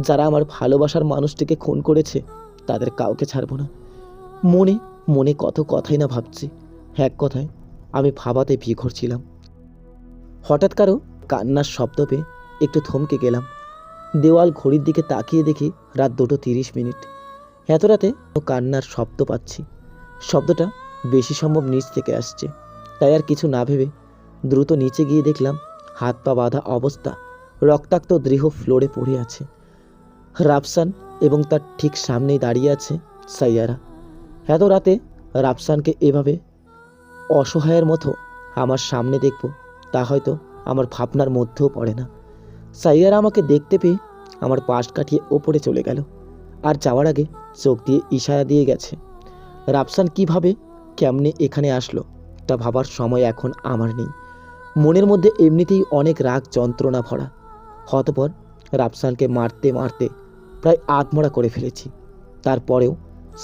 যারা আমার ভালোবাসার মানুষটিকে খুন করেছে, তাদের কাউকে ছাড়ব না। মনে মনে কত কথাই না ভাবছি। এক কথায় আমি ভাবাতে বিঘর ছিলাম। হঠাৎ কারো কান্নার শব্দ পেয়ে একটু থমকে গেলাম। দেওয়াল ঘড়ির দিকে তাকিয়ে দেখি রাত 2:30। এত রাতে কান্নার শব্দ পাচ্ছি। শব্দটা বেশি সম্ভব নিচ থেকে আসছে, তাই আর কিছু না ভেবে দ্রুত নিচে গিয়ে দেখলাম হাত পা বাঁধা অবস্থা রক্তাক্ত দেহ ফ্লোরে পড়ে আছে রাফসান, এবং তার ঠিক সামনেই দাঁড়িয়ে আছে সাইয়ারা। এত রাতে রাফসানকে এভাবে অসহায়ের মতো আমার সামনে দেখব, তা হয়তো আমার ভাবনার মধ্যেও পড়ে না। সাইয়ারা আমাকে দেখতে পেয়ে আমার পাশ কাটিয়ে ওপরে চলে গেল, আর যাওয়ার আগে চোখ দিয়ে ইশারা দিয়ে গেছে। রাফসান কিভাবে কেমনে এখানে আসলো তা ভাবার সময় এখন আমার নেই। মনের মধ্যে এমনিতেই অনেক রাগ যন্ত্রণা ভরা। অতঃপর রাফসানকে মারতে মারতে প্রায় আধমরা করে ফেলেছি, তারপরেও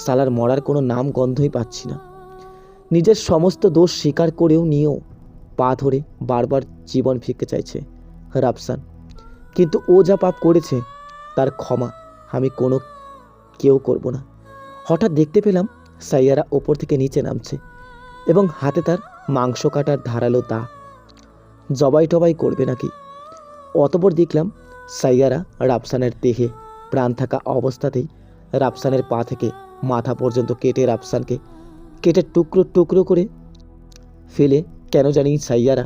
সালার মরার কোনো নাম গন্ধই পাচ্ছি না। নিজের সমস্ত দোষ স্বীকার করেও নিয়েও পা ধরে বারবার জীবন ফিরতে চাইছে রাফসান, কিন্তু ও যা পাপ করেছে তার ক্ষমা আমি কেউ করব না। হঠাৎ দেখতে পেলাম সাইয়ারা ওপর থেকে নিচে নামছে এবং হাতে তার মাংস কাটার ধারালো দা। জবাই টবাই করবে নাকি? অতঃপর দেখলাম সাইয়ারা রাফসানের দেহে প্রাণ থাকা অবস্থাতেই রাফসানের পা থেকে মাথা পর্যন্ত কেটে রাফসানকে কেটে টুকরো টুকরো করে ফেলে। কেন জানি সাইয়ারা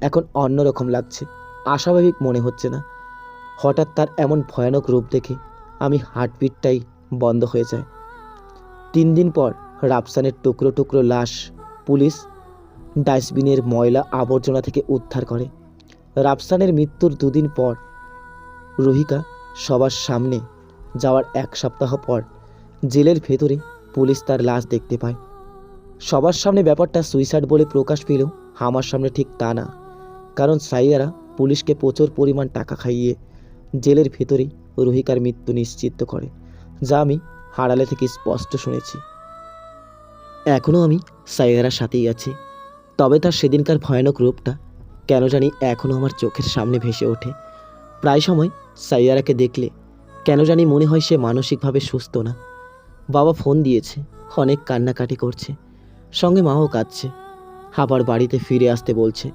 এখন অন্যরকম লাগছে, অস্বাভাবিক মনে হচ্ছে না। হঠাৎ তার এমন ভয়ানক রূপ দেখে আমি হার্টবিটটাই বন্ধ হয়ে যায়। 3 দিন পর রাফসানের টুকরো টুকরো লাশ পুলিশ ডাস্টবিনের ময়লা আবর্জনা থেকে উদ্ধার করে। রাফসানের মৃত্যুর 2 দিন পর রুহিকা সবার সামনে যাওয়ার 1 সপ্তাহ পর জেলের ভেতরে পুলিশ তার লাশ দেখতে পায়। সবার সামনে ব্যাপারটা সুইসাইড বলে প্রকাশ পেলেও আমার সামনে ঠিক তা না, কারণ সাইয়ারা পুলিশকে প্রচুর পরিমাণ টাকা খাইয়ে জেলের ভেতরেই রুহিকার মৃত্যু নিশ্চিত করে, যা আমি হারালে থেকে স্পষ্ট শুনেছি। এখনও আমি সাইয়ারার সাথেই আছি, তবে তার সেদিনকার ভয়ানক রূপটা কেন জানি এখনও আমার চোখের সামনে ভেসে ওঠে। প্রায় সময় সাইয়ারাকে দেখলে কেন জানি মনে হয় সে মানসিকভাবে সুস্থ না। বাবা ফোন দিয়েছে, অনেক কান্নাকাটি করছে, সঙ্গে মাও কাঁদছে, আবার বাড়িতে ফিরে আসতে বলছে।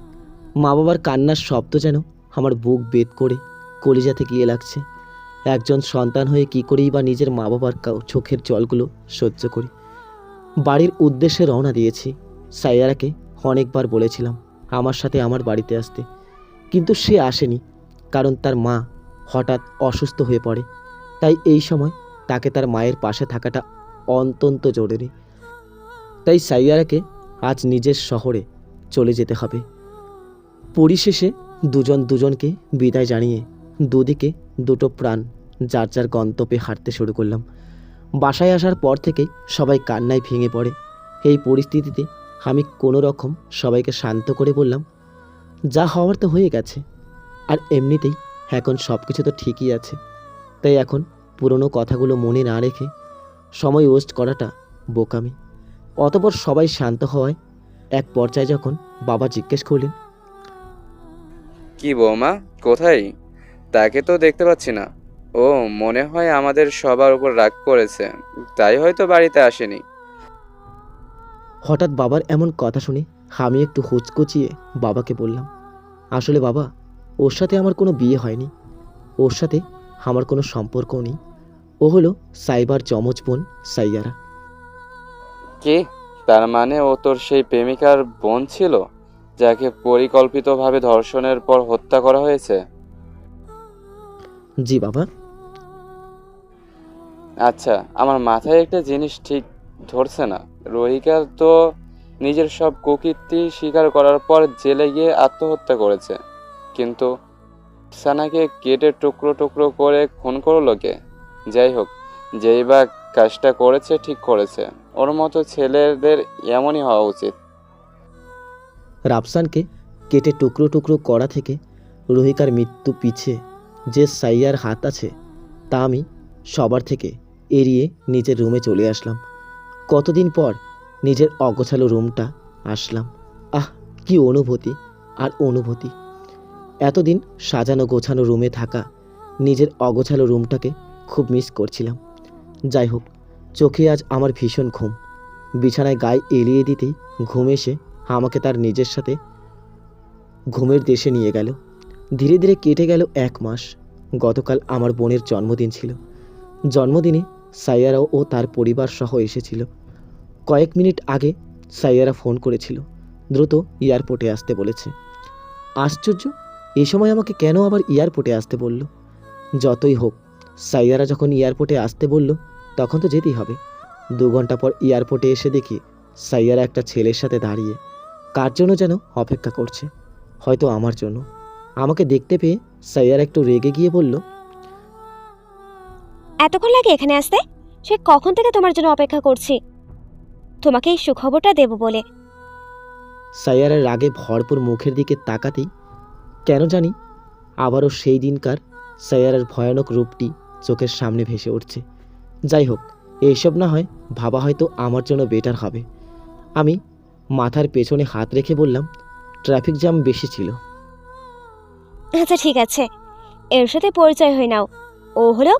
মা বাবার কান্নার শব্দ যেন আমার বুক বেদ করে কলিজাতে গিয়ে লাগছে। একজন সন্তান হয়ে কী করেই বা নিজের মা বাবার চোখের জলগুলো সহ্য করি। বাড়ির উদ্দেশ্যে রওনা দিয়েছি। সাইয়ারাকে অনেকবার বলেছিলাম আমার সাথে আমার বাড়িতে আসতে, কিন্তু সে আসেনি, কারণ তার মা হঠাৎ অসুস্থ হয়ে পড়ে। তাই এই সময় তাকে তার মায়ের পাশে থাকাটা অত্যন্ত জরুরি। তাই সাইয়ারাকে আজ নিজের শহরে চলে যেতে হবে। পরিশেষে দুজন দুজনকে বিদায় জানিয়ে দুদিকে দুটো প্রাণ যার যার গন্তব্যে হাঁটতে শুরু করলাম। বাসায় আসার পর থেকে সবাই কান্নায় ভেঙে পড়ে। এই পরিস্থিতিতে আমি কোনো রকম সবাইকে শান্ত করে বললাম, যা হওয়ার তো হয়ে গেছে, আর এমনিতেই এখন সব কিছু তো ঠিকই আছে। তাই এখন পুরনো কথাগুলো মনে না রেখে সময় ওয়েস্ট করাটা বোকামি। অতঃপর সবাই শান্ত হওয়ায় এক পর্যায়ে যখন বাবা জিজ্ঞেস করলেন, কি বৌমা, কোথায়? তাকে তো দেখতে পাচ্ছি না। ও মনে হয় আমাদের সবার উপর রাগ করেছে, তাই হয়তো বাড়িতে আসেনি। হঠাৎ বাবার এমন কথা শুনে আমি একটু হুচকুচিয়ে বাবাকে বললাম, আসলে বাবা, ওর সাথে আমার কোনো বিয়ে হয়নি, ওর সাথে আমার কোনো সম্পর্কও নেই। ও হলো সাইবার যমজ বোন সাইয়ারা। কে? তার মানে ও তোর সেই প্রেমিকার বোন ছিল, যাকে পরিকল্পিতভাবে ধর্ষণের পর হত্যা করা হয়েছে? জি বাবা। আচ্ছা, আমার মাথায় একটা জিনিস ঠিক ধরছে না। রোহিকা তো নিজের সব কুকীর্তি স্বীকার করার পর জেলে গিয়ে আত্মহত্যা করেছে, কিন্তু সানাকে কেটে টুকরো টুকরো করে খুন করলো কে? যাই হোক, যেই বা কাজটা করেছে ঠিক করেছে। ওর মতো ছেলেদের এমনই হওয়া উচিত। রাফসানকে কেটে টুকরো টুকরো করা থেকে রুহিকার মৃত্যু পিছে যে সাইয়ার হাত আছে তা আমি সবার থেকে এড়িয়ে নিজের রুমে চলে আসলাম। কতদিন পর নিজের অগোছালো রুমটা আসলাম। আহ, কি অনুভূতি আর অনুভূতি! এতদিন সাজানো গোছানো রুমে থাকা নিজের অগোছালো রুমটাকে খুব মিস করছিলাম। যাই হোক, চোখে আজ আমার ভীষণ ঘুম। বিছানায় গায়ে এলিয়ে দিতেই ঘুম এসে আমাকে তার নিজের সাথে ঘুমের দেশে নিয়ে গেল। ধীরে ধীরে কেটে গেল 1 মাস। গতকাল আমার বোনের জন্মদিন ছিল। জন্মদিনে সাইয়ারা ও তার পরিবার সহ এসেছিল। কয়েক মিনিট আগে সাইয়ারা ফোন করেছিল, দ্রুত এয়ারপোর্টে আসতে বলেছে। আশ্চর্য, এই সময় আমাকে কেন আবার এয়ারপোর্টে আসতে বলল? যতই হোক, সাইয়ারা যখন এয়ারপোর্টে আসতে বলল তখন তো যেতেই হবে। 2 ঘন্টা পর এয়ারপোর্টে এসে দেখি সাইয়ারা একটা ছেলের সাথে দাঁড়িয়ে কার জন্য যেন অপেক্ষা করছে, হয়তো আমার জন্য। আমাকে দেখতে পেয়ে সাইয়ারা একটু রেগে গিয়ে বলল, এতক্ষণ লাগে এখানে আসতে? সে কখন থেকে তোমার জন্য অপেক্ষা করছি, তোমাকে এই সুখবরটা দেব বলে। সাইয়ারার রাগে ভরপুর মুখের দিকে তাকাতেই কেন জানি আবারও সেই দিনকার সাইয়ারার ভয়ানক রূপটি চোখের সামনে ভেসে উঠছে। যাই হোক, এইসব না হয় ভাবা হয়তো আমার জন্য বেটার হবে। আমি মাথার পেছনে হাত রেখে বললাম, ট্রাফিক জ্যাম বেশি ছিল। আচ্ছা ঠিক আছে, এর সাথে পরিচয় হয়ে নাও। ও হলো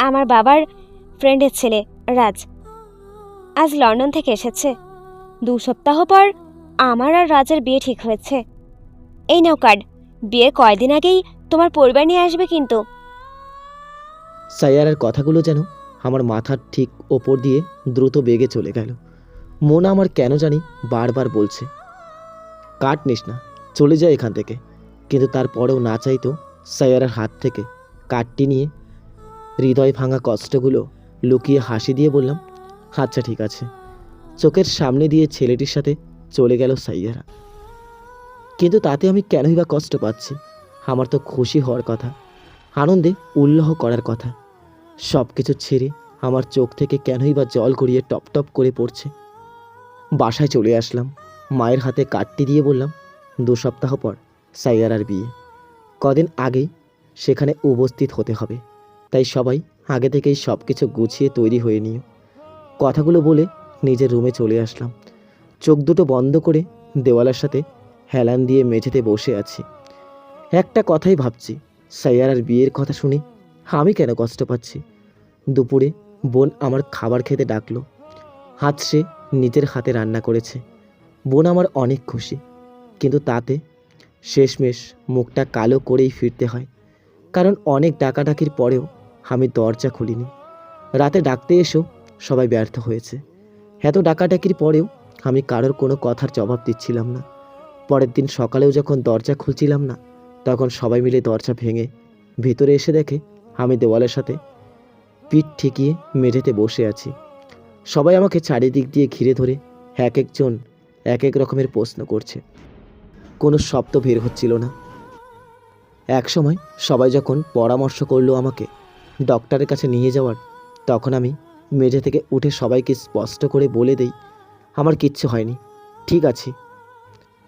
আমার বাবার ফ্রেন্ডের ছেলে রাজ। আজ লন্ডন থেকে এসেছে। 2 সপ্তাহ পর আমার আর রাজের বিয়ে ঠিক হয়েছে। এই নাও কার্ড, বিয়ের কয়দিন আগেই তোমার পরিবার নিয়ে আসবে কিন্তু। সাইয়ারার কথাগুলো যেন আমার মাথার ঠিক ওপর দিয়ে দ্রুত বেগে চলে গেল। মন আমার কেন জানি বারবার বলছে, কাট নিস না, চলে যায় এখান থেকে। কিন্তু তারপরেও না চাইতো সাইয়ারার হাত থেকে কার্ডটি নিয়ে হৃদয় ভাঙা কষ্টগুলো লুকিয়ে হাসি দিয়ে বললাম, আচ্ছা ঠিক আছে। চোখের সামনে দিয়ে ছেলেটির সাথে চলে গেল সাইয়ারা। কিন্তু তাতে আমি কেনই বা কষ্ট পাচ্ছি? আমার তো খুশি হওয়ার কথা, আনন্দে উল্লাহ করার কথা। সব কিছু ছেড়ে আমার চোখ থেকে কেনই বা জল গড়িয়ে টপ টপ করে পড়ছে। বাসায় চলে আসলাম, মায়ের হাতে কাটটি দিয়ে বললাম 2 সপ্তাহ পর সাইয়ারার বিয়ে। কদিন আগেই সেখানে উপস্থিত হতে হবে, তাই সবাই আগে থেকেই সব কিছু গুছিয়ে তৈরি হয়ে নিও। কথাগুলো বলে নিজের রুমে চলে আসলাম। চোখ দুটো বন্ধ করে দেওয়ালের সাথে হেলান দিয়ে মেঝেতে বসে আছি। একটা কথাই ভাবছি, সাইয়ারার বিয়ের কথা শুনে আমি কেন কষ্ট পাচ্ছি? দুপুরে বোন আমার খাবার খেতে ডাকলো। আজ সে নিজের হাতে রান্না করেছে। বোন আমার অনেক খুশি, কিন্তু তাতে শেষমেশ মুখটা কালো করেই ফিরতে হয়, কারণ অনেক ডাকাডাকির পরেও আমি দরজা খুলিনি। রাতে ডাকতে এসেও সবাই ব্যর্থ হয়েছে। এত ডাকাডাকির পরেও আমি কারোর কোনো কথার জবাব দিচ্ছিলাম না। পরের দিন সকালেও যখন দরজা খুলছিলাম না, তখন সবাই মিলে দরজা ভেঙে ভিতরে এসে দেখে আমি দেওয়ালের সাথে পিঠ ঠেকিয়ে মেঝেতে বসে আছি। সবাই আমাকে চারিদিক দিয়ে ঘিরে ধরে এক একজন এক এক রকমের প্রশ্ন করছে। কোনো শব্দ বের হচ্ছিল না। একসময় সবাই যখন পরামর্শ করলো আমাকে ডক্টরের কাছে নিয়ে যাওয়ার, তখন আমি মেঝে থেকে উঠে সবাইকে স্পষ্ট করে বলে দেই আমার কিচ্ছু হয়নি, ঠিক আছে।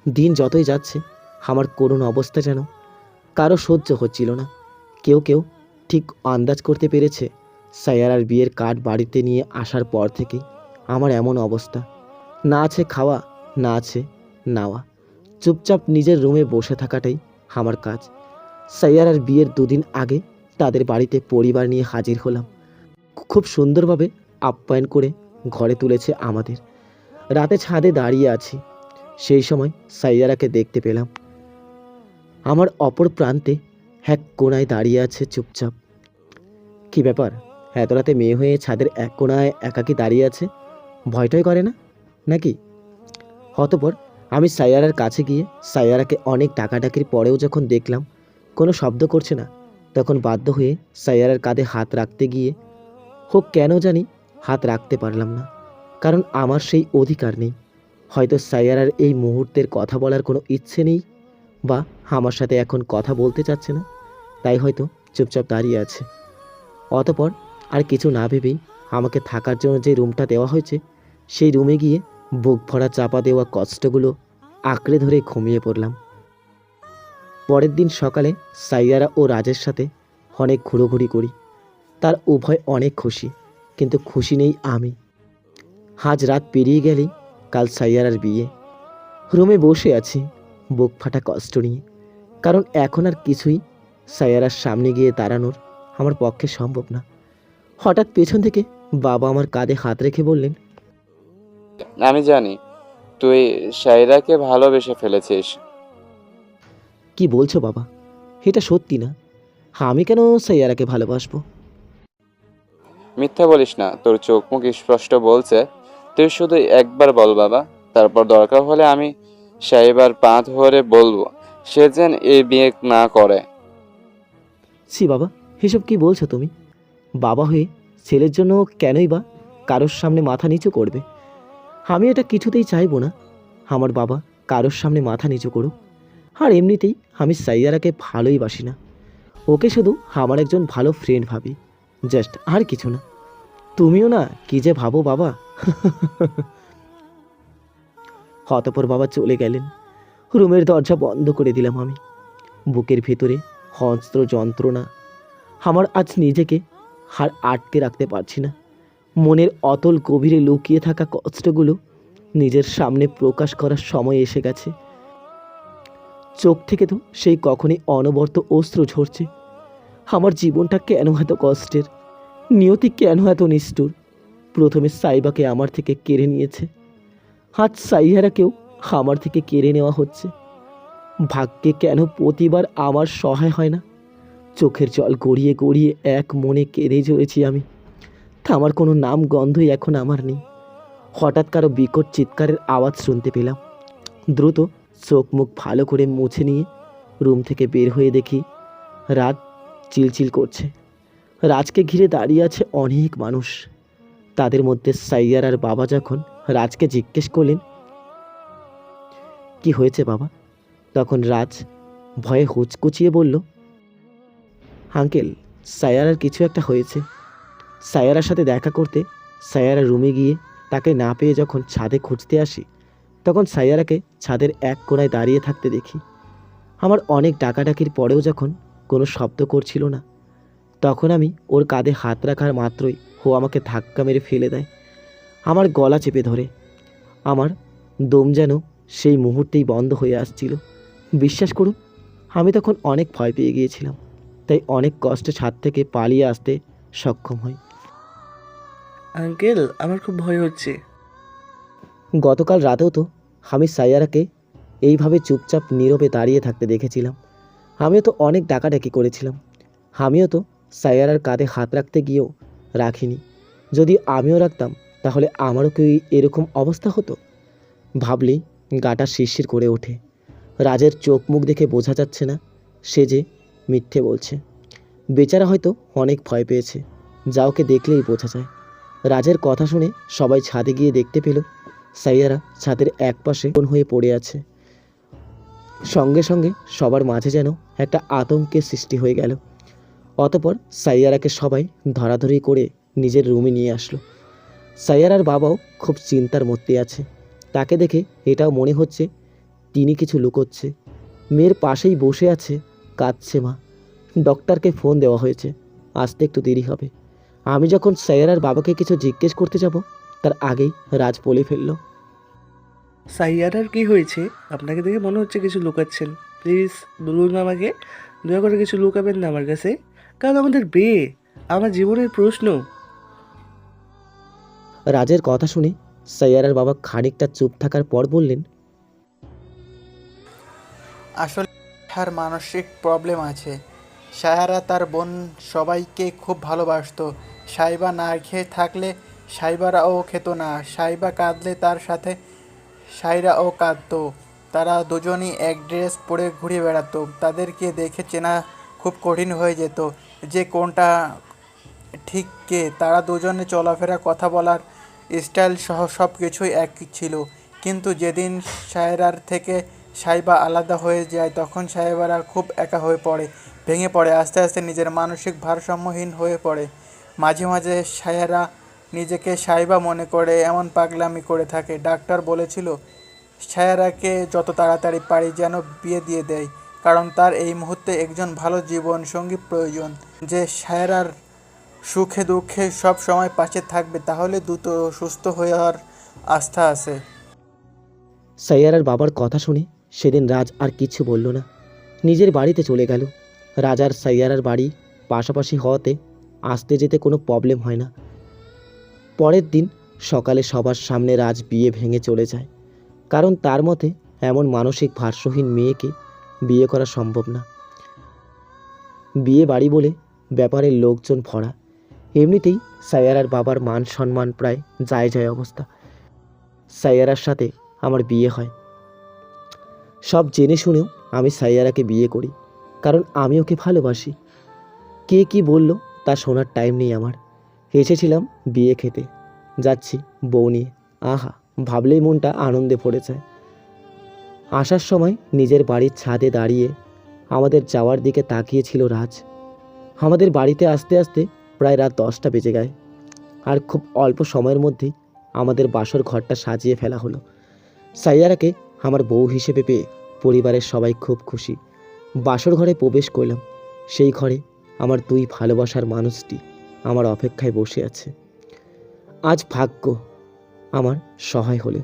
দিন যতই যাচ্ছে আমার করুণ অবস্থা যেন কারো সহ্য হচ্ছিল না। কেউ কেউ ঠিক আন্দাজ করতে পেরেছে সাইয়ারার বিয়ের কার্ড বাড়িতে নিয়ে আসার পর থেকেই আমার এমন অবস্থা। না আছে খাওয়া, না আছে নাওয়া, চুপচাপ নিজের রুমে বসে থাকাটাই আমার কাজ। সাইয়ারার বিয়ের 2 দিন আগে তাদের বাড়িতে পরিবার নিয়ে হাজির হলাম। খুব সুন্দরভাবে আপ্যায়ন করে ঘরে তুলেছে আমাদের। রাতে ছাদে দাঁড়িয়ে আছি, সেই সময় সাইয়ারাকে দেখতে পেলাম। আমার অপর প্রান্তে এক কোণায় দাঁড়িয়ে আছে চুপচাপ। কি ব্যাপার, এত রাতে মেয়ে হয়ে ছাদের এক কোণায় একাকী দাঁড়িয়ে আছে? ভয়টয় করে না নাকি? অতঃপর আমি সাইয়ারার কাছে গিয়ে সাইয়ারাকে অনেক ডাকাডাকির পরেও যখন দেখলাম কোনো শব্দ করছে না, তখন বাধ্য হয়ে সাইয়ারার কাঁধে হাত রাখতে গিয়ে হোক কেন জানি হাত রাখতে পারলাম না, কারণ আমার সেই অধিকার নেই। হয়তো সাইয়ারার এই মুহূর্তের কথা বলার কোনো ইচ্ছে নেই, বা আমার সাথে এখন কথা বলতে চাচ্ছে না, তাই হয়তো চুপচাপ দাঁড়িয়ে আছে। অতঃপর আর কিছু না ভেবেই আমাকে থাকার জন্য যে রুমটা দেওয়া হয়েছে সেই রুমে গিয়ে বুক ভরা চাপা দেওয়া কষ্টগুলো আঁকড়ে ধরে ঘুমিয়ে পড়লাম। পরের দিন সকালে সাইয়ারা ও রাজের সাথে অনেক ঘুরোঘুরি করি। তার উভয় অনেক খুশি, কিন্তু খুশি নেই আমি। আজ রাত পেরিয়ে গেলেই কাল সাইয়ারার বিয়ে। রুমে বসে আছি বুক ফাটা কষ্ট নিয়ে, কারণ এখন আর কিছুই সাইয়ারার সামনে গিয়ে দাঁড়ানোর আমার পক্ষে সম্ভব না। হঠাৎ পেছন থেকে বাবা আমার কাঁধে হাত রেখে বললেন, আমি জানি তুই সাইরাকে ভালোবেসে ফেলেছিস। কি বলছো বাবা? এটা সত্যি না? আমি কেন সাইয়ারাকে ভালোবাসবো? মিথ্যা বলিস না, তোর চোখ মুখ স্পষ্ট বলছে। তুই শুধু একবার বল বাবা, তারপর দরকার হলে আমি সাহেবার পা ধরে বলবো সে যেন এই বিয়ে না করে। ছি বাবা, এসব কি বলছো তুমি? বাবা হয়ে ছেলের জন্য কেনই বা কারোর সামনে মাথা নিচু করবে? আমি এটা কিছুতেই চাইবো না আমার বাবা কারোর সামনে মাথা নিচু করুক। আর এমনিতেই আমি সাইয়ারাকে ভালোই বাসি না, ওকে শুধু আমার একজন ভালো ফ্রেন্ড ভাবি, জাস্ট, আর কিছু না। তুমিও না কি যে ভাবো বাবা। অতঃপর বাবা চলে গেলেন। রুমের দরজা বন্ধ করে দিলাম আমি। বুকের ভিতরে হস্ত্র যন্ত্রণা, আমার আজ নিজেকে আর আটকে রাখতে পারছি না। মনের অতল গভীরে লুকিয়ে থাকা কষ্টগুলো নিজের সামনে প্রকাশ করার সময় এসে গেছে। চোখ থেকে তো সেই কখনই অনবরত অশ্রু ঝরছে। আমার জীবনটা কেন এত কষ্টের? নিয়তি কেন এত নিষ্ঠুর? প্রথমে সাইবাকে আমার থেকে কেড়ে নিয়েছে, আজ সাইহারাকেও আমার থেকে কেড়ে নেওয়া হচ্ছে। ভাগ্যে কেন প্রতিবার আমার সহায় হয় না? চোখের জল গড়িয়ে গড়িয়ে এক মনে কেঁদে চলেছি আমি। থামার কোনো নাম গন্ধই এখন আমার নেই। হঠাৎ কারো বিকট চিৎকারের আওয়াজ শুনতে পেলাম। দ্রুত চোখ মুখ ভালো করে মুছে নিয়ে রুম থেকে বের হয়ে দেখি রাত চিলচিল করছে। রাজকে ঘিরে দাঁড়িয়ে আছে অনেক মানুষ। তাদের মধ্যে সাইয়ারার বাবা যখন রাজকে জিজ্ঞেস করলেন, কি হয়েছে বাবা? তখন রাজ ভয়ে হুচকুচিয়ে বলল, আঙ্কেল, সায়ারার কিছু একটা হয়েছে। সায়ারার সাথে দেখা করতে সায়ারা রুমে গিয়ে তাকে না পেয়ে যখন ছাদে খুঁজতে আসি, তখন সায়ারাকে ছাদের এক কোণায় দাঁড়িয়ে থাকতে দেখি। আমার অনেক ডাকাডাকির পরেও যখন কোনো শব্দ করছিল না, তখন আমি ওর কাঁধে হাত রাখার মাত্রই ও আমাকে ধাক্কা মেরে ফেলে দেয়, আমার গলা চেপে ধরে। আমার দম যেন সেই মুহূর্তেই বন্ধ হয়ে আসছিল। বিশ্বাস করুন, আমি তখন অনেক ভয় পেয়ে গিয়েছিলাম, তাই অনেক কষ্টে ছাদ থেকে পালিয়ে আসতে সক্ষম হই। আঙ্কেল, আমার খুব ভয় হচ্ছে। গতকাল রাতেও তো আমি সাইয়ারাকে এইভাবে চুপচাপ নীরবে দাঁড়িয়ে থাকতে দেখেছিলাম। আমিও তো অনেক ডাকাডাকি করেছিলাম। আমিও তো সাইয়ারার কাঁধে হাত রাখতে গিয়েও রাখিনি। যদি আমিও রাখতাম তাহলে আমারও কি এরকম অবস্থা হতো? ভাবলেই গাটা শিরশির করে ওঠে। রাজের চোখ মুখ দেখে বোঝা যাচ্ছে না সে যে মিথ্যে বলছে। বেচারা হয়তো অনেক ভয় পেয়েছে, যা ওকে দেখলেই বোঝা যায়। রাজের কথা শুনে সবাই ছাদে গিয়ে দেখতে পেল সাইয়ারা ছাদের একপাশে কোণ হয়ে পড়ে আছে। সঙ্গে সঙ্গে সবার মাঝে যেন একটা আতঙ্কের সৃষ্টি হয়ে গেল। অতপর সাইয়ারাকে সবাই ধরাধরি করে নিজের রুমে নিয়ে আসলো। সাইয়ারার বাবাও খুব চিন্তার মধ্যে আছে। তাকে দেখে এটাও মনে হচ্ছে তিনি কিছু লুকোচ্ছে। মেয়ের পাশেই বসে আছে, কাঁদছে মা। ডক্টরকে ফোন দেওয়া হয়েছে, আসতে একটু দেরি হবে। আমি যখন সাইয়ারার বাবাকে কিছু জিজ্ঞেস করতে যাব, তার আগেই রাজ বলে ফেলল, সাইয়ারার কি হয়েছে? আপনাকে দেখে মনে হচ্ছে কিছু লুকাচ্ছেন। প্লিজ বলুন আমাকে, দয়া করে কিছু লুকাবেন না আমার কাছে। কারণ আমাদের বিয়ে আমার জীবনের প্রশ্ন। রাজের কথা শুনে সাইয়ারার বাবা খানিকটা চুপ থাকার পর বললেন, আসলে তার মানসিক প্রবলেম আছে। সায়ারা তার বোন সবাইকে খুব ভালোবাসতো। সাইবা না খেয়ে থাকলে সাইবারাও খেত না। সাইবা কাঁদলে তার সাথে সাইরাও কাঁদতো। তারা দুজনই এক ড্রেস পরে ঘুরে বেড়াতো। তাদেরকে দেখে চেনা খুব কঠিন হয়ে যেত যে কোনটা ঠিক কে। তারা দুজনে চলাফেরা, কথা বলার স্টাইল সহ সব কিছুই একই ছিল। কিন্তু যেদিন সায়রার থেকে সাইবা আলাদা হয়ে যায়, তখন সাইবারা খুব একা হয়ে পড়ে, ভেঙে পড়ে, আস্তে আস্তে নিজের মানসিক ভারসাম্যহীন হয়ে পড়ে। মাঝে মাঝে সায়রা নিজেকে সাইবা মনে করে এমন পাগলামি করে থাকে। ডাক্তার বলেছিল সায়রাকে যত তাড়াতাড়ি পারি যেন বিয়ে দিয়ে দেয়, কারণ তার এই মুহূর্তে একজন ভালো জীবন সঙ্গী প্রয়োজন, যে সায়রার সুখে দুঃখে সব সময় পাশে থাকবে। তাহলে দ্রুত সুস্থ হওয়ার আস্থা আছে। সাইয়ারার বাবার কথা শুনে সেদিন রাজ আর কিছু বলল না, নিজের বাড়িতে চলে গেল। রাজ আর সাইয়ারার বাড়ি পাশাপাশি হওয়াতে আসতে যেতে কোনো প্রবলেম হয় না। পরের দিন সকালে সবার সামনে রাজ বিয়ে ভেঙে চলে যায়, কারণ তার মতে এমন মানসিক ভারসাম্যহীন মেয়েকে বিয়ে করা সম্ভব না। বিয়ে বাড়ি বলে ব্যাপারের লোকজন ভরা। এমনিতেই সাইয়ারার বাবার মান সম্মান প্রায় যায় যায় অবস্থা। সাইয়ারার সাথে আমার বিয়ে হয়। সব জেনে শুনেও আমি সাইয়ারাকে বিয়ে করি, কারণ আমি ওকে ভালোবাসি। কে কি বলল তা শোনার টাইম নেই আমার। এসেছিলাম বিয়ে খেতে, যাচ্ছি বউ নিয়ে। আহা, ভাবলেই মনটা আনন্দে ভরে যায়। আসার সময় নিজের বাড়ির ছাদে দাঁড়িয়ে আমাদের যাওয়ার দিকে তাকিয়েছিল রাজ। আমাদের বাড়িতে আসতে আসতে প্রায় রাত 10টা বেজে গেছে, আর খুব অল্প সময়ের মধ্যেই আমাদের বাসর ঘরটা সাজিয়ে ফেলা হলো। সাইয়ারাকে আমার বউ হিসেবে পেয়ে পরিবারের সবাই খুব খুশি। বাসর ঘরে প্রবেশ করলাম। সেই ঘরে আমার দুই ভালোবাসার মানুষটি আমার অপেক্ষায় বসে আছে। আজ ভাগ্য আমার সহায় হলো।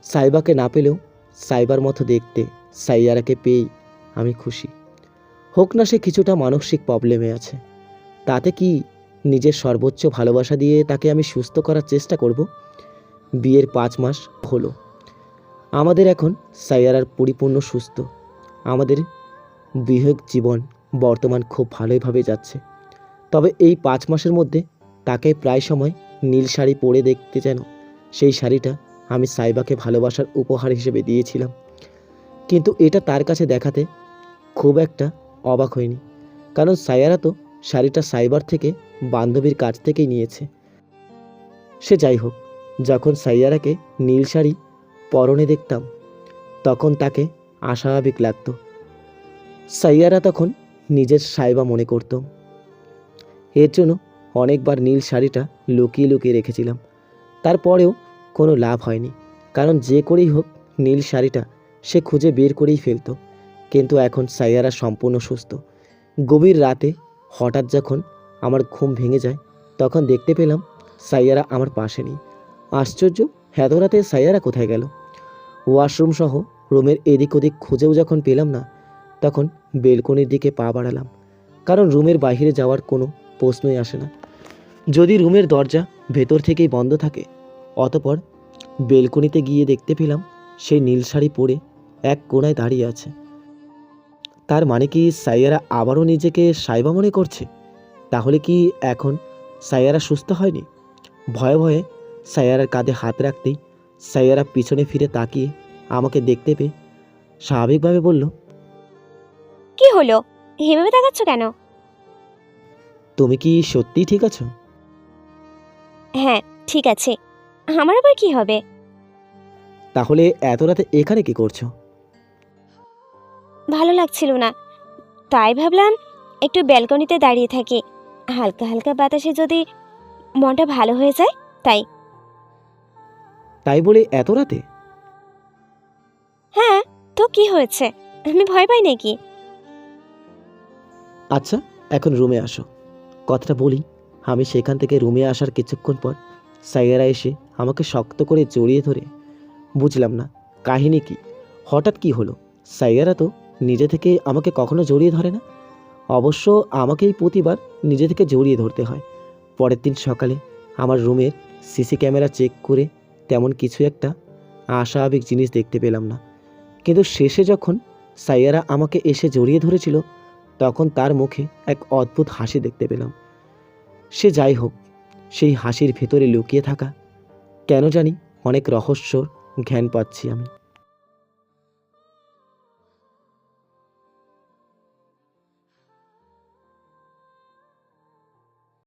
সাইবাকে না পেলেও সাইবার মতো দেখতে সাইয়ারাকে পেয়েই আমি খুশি। হোক না সে কিছুটা মানসিক প্রবলেমে আছে, তাতে কি নিজের সর্বোচ্চ ভালোবাসা দিয়ে তাকে আমি সুস্থ করার চেষ্টা করব। বিয়ের 5 মাস হলো আমাদের। এখন সাইয়ারার পরিপূর্ণ সুস্থ। আমাদের বৈবাহিক জীবন বর্তমান খুব ভালোইভাবে যাচ্ছে। তবে এই 5 মাসের মধ্যে তাকে প্রায় সময় নীল শাড়ি পরে দেখতে, যেন সেই শাড়িটা আমি সাইবাকে ভালোবাসার উপহার হিসেবে দিয়েছিলাম। কিন্তু এটা তার কাছে দেখাতে খুব একটা অবাক হয়নি, কারণ সাইয়ারা তো শাড়িটা সাইবার থেকে বান্ধবীর কাছ থেকেই নিয়েছে। সে যাই হোক, যখন সাইয়ারাকে নীল শাড়ি পরনে দেখতাম তখন তাকে অস্বাভাবিক লাগতো। সাইয়ারা তখন নিজের সাইবা মনে করত। এর জন্য অনেকবার নীল শাড়িটা লুকিয়ে লুকিয়ে রেখেছিলাম। তারপরেও কোনো লাভ হয়নি, কারণ যে করেই হোক নীল শাড়িটা সে খুঁজে বের করেই ফেলতো। কিন্তু এখন সাইয়ারা সম্পূর্ণ সুস্থ। গভীর রাতে হঠাৎ যখন আমার ঘুম ভেঙে যায়, তখন দেখতে পেলাম সাইয়ারা আমার পাশে নেই। আশ্চর্য, এত রাতে সাইয়ারা কোথায় গেল? ওয়াশরুম সহ রুমের এদিক ওদিক খুঁজেও যখন পেলাম না, তখন বেলকনির দিকে পা বাড়ালাম, কারণ রুমের বাইরে যাওয়ার কোনো প্রশ্নই আসে না যদি রুমের দরজা ভেতর থেকেই বন্ধ থাকে। অতপর বেলকনিতে গিয়ে দেখতে পেলাম সে নীল শাড়ি পরে এক কোণায় দাঁড়িয়ে আছে। তার মানে কি সাইয়ারা আবারও নিজেকে সাইবা মনে করছে? তাহলে কি এখন সাইয়ারা সুস্থ হয়নি? ভয়ে ভয়ে সাইয়ারার কাঁধে হাত রাখতেই সাইয়ারা পিছনে ফিরে তাকিয়ে আমাকে দেখতে পেয়ে স্বাভাবিকভাবে বলল, কি হলো, এভাবে তাকাচ্ছ কেন? তুমি কি সত্যিই ঠিক আছো? হ্যাঁ, ঠিক আছে। আমার আবার কি হবে? তাহলে এত রাতে এখানে কি করছো? ভালো লাগছিল না, তাই ভাবলাম একটু ব্যালকনিতে দাঁড়িয়ে থাকি, হালকা হালকা বাতাসে যদি মনটা ভালো হয়ে যায় তাই। তাই বলে এত রাতে? হ্যাঁ, তো কি হয়েছে, আমি ভয় পাই নাকি? আচ্ছা, এখন রুমে আসো। কথাটা বলি আমি সেখান থেকে রুমে আসার কিছুক্ষণ পর সাইয়ারা এসে আমাকে শক্ত করে জড়িয়ে ধরে। বুঝলাম না কাহিনী কি, হঠাৎ কি হলো? সাইয়ারা তো নিজে থেকে আমাকে কখনো জড়িয়ে ধরে না। অবশ্য আমাকেই প্রতিবার নিজে থেকে জড়িয়ে ধরতে হয়। পরের দিন সকালে আমার রুমের সিসি ক্যামেরা চেক করে তেমন কিছু একটা অস্বাভাবিক জিনিস দেখতে পেলাম না। কিন্তু শেষে যখন সাইয়ারা আমাকে এসে জড়িয়ে ধরেছিল, তখন তার মুখে এক অদ্ভুত হাসি দেখতে পেলাম। সে যাই হোক, সেই হাসির ভেতরে লুকিয়ে থাকা কেন জানি অনেক রহস্যর জ্ঞান পাচ্ছি আমি।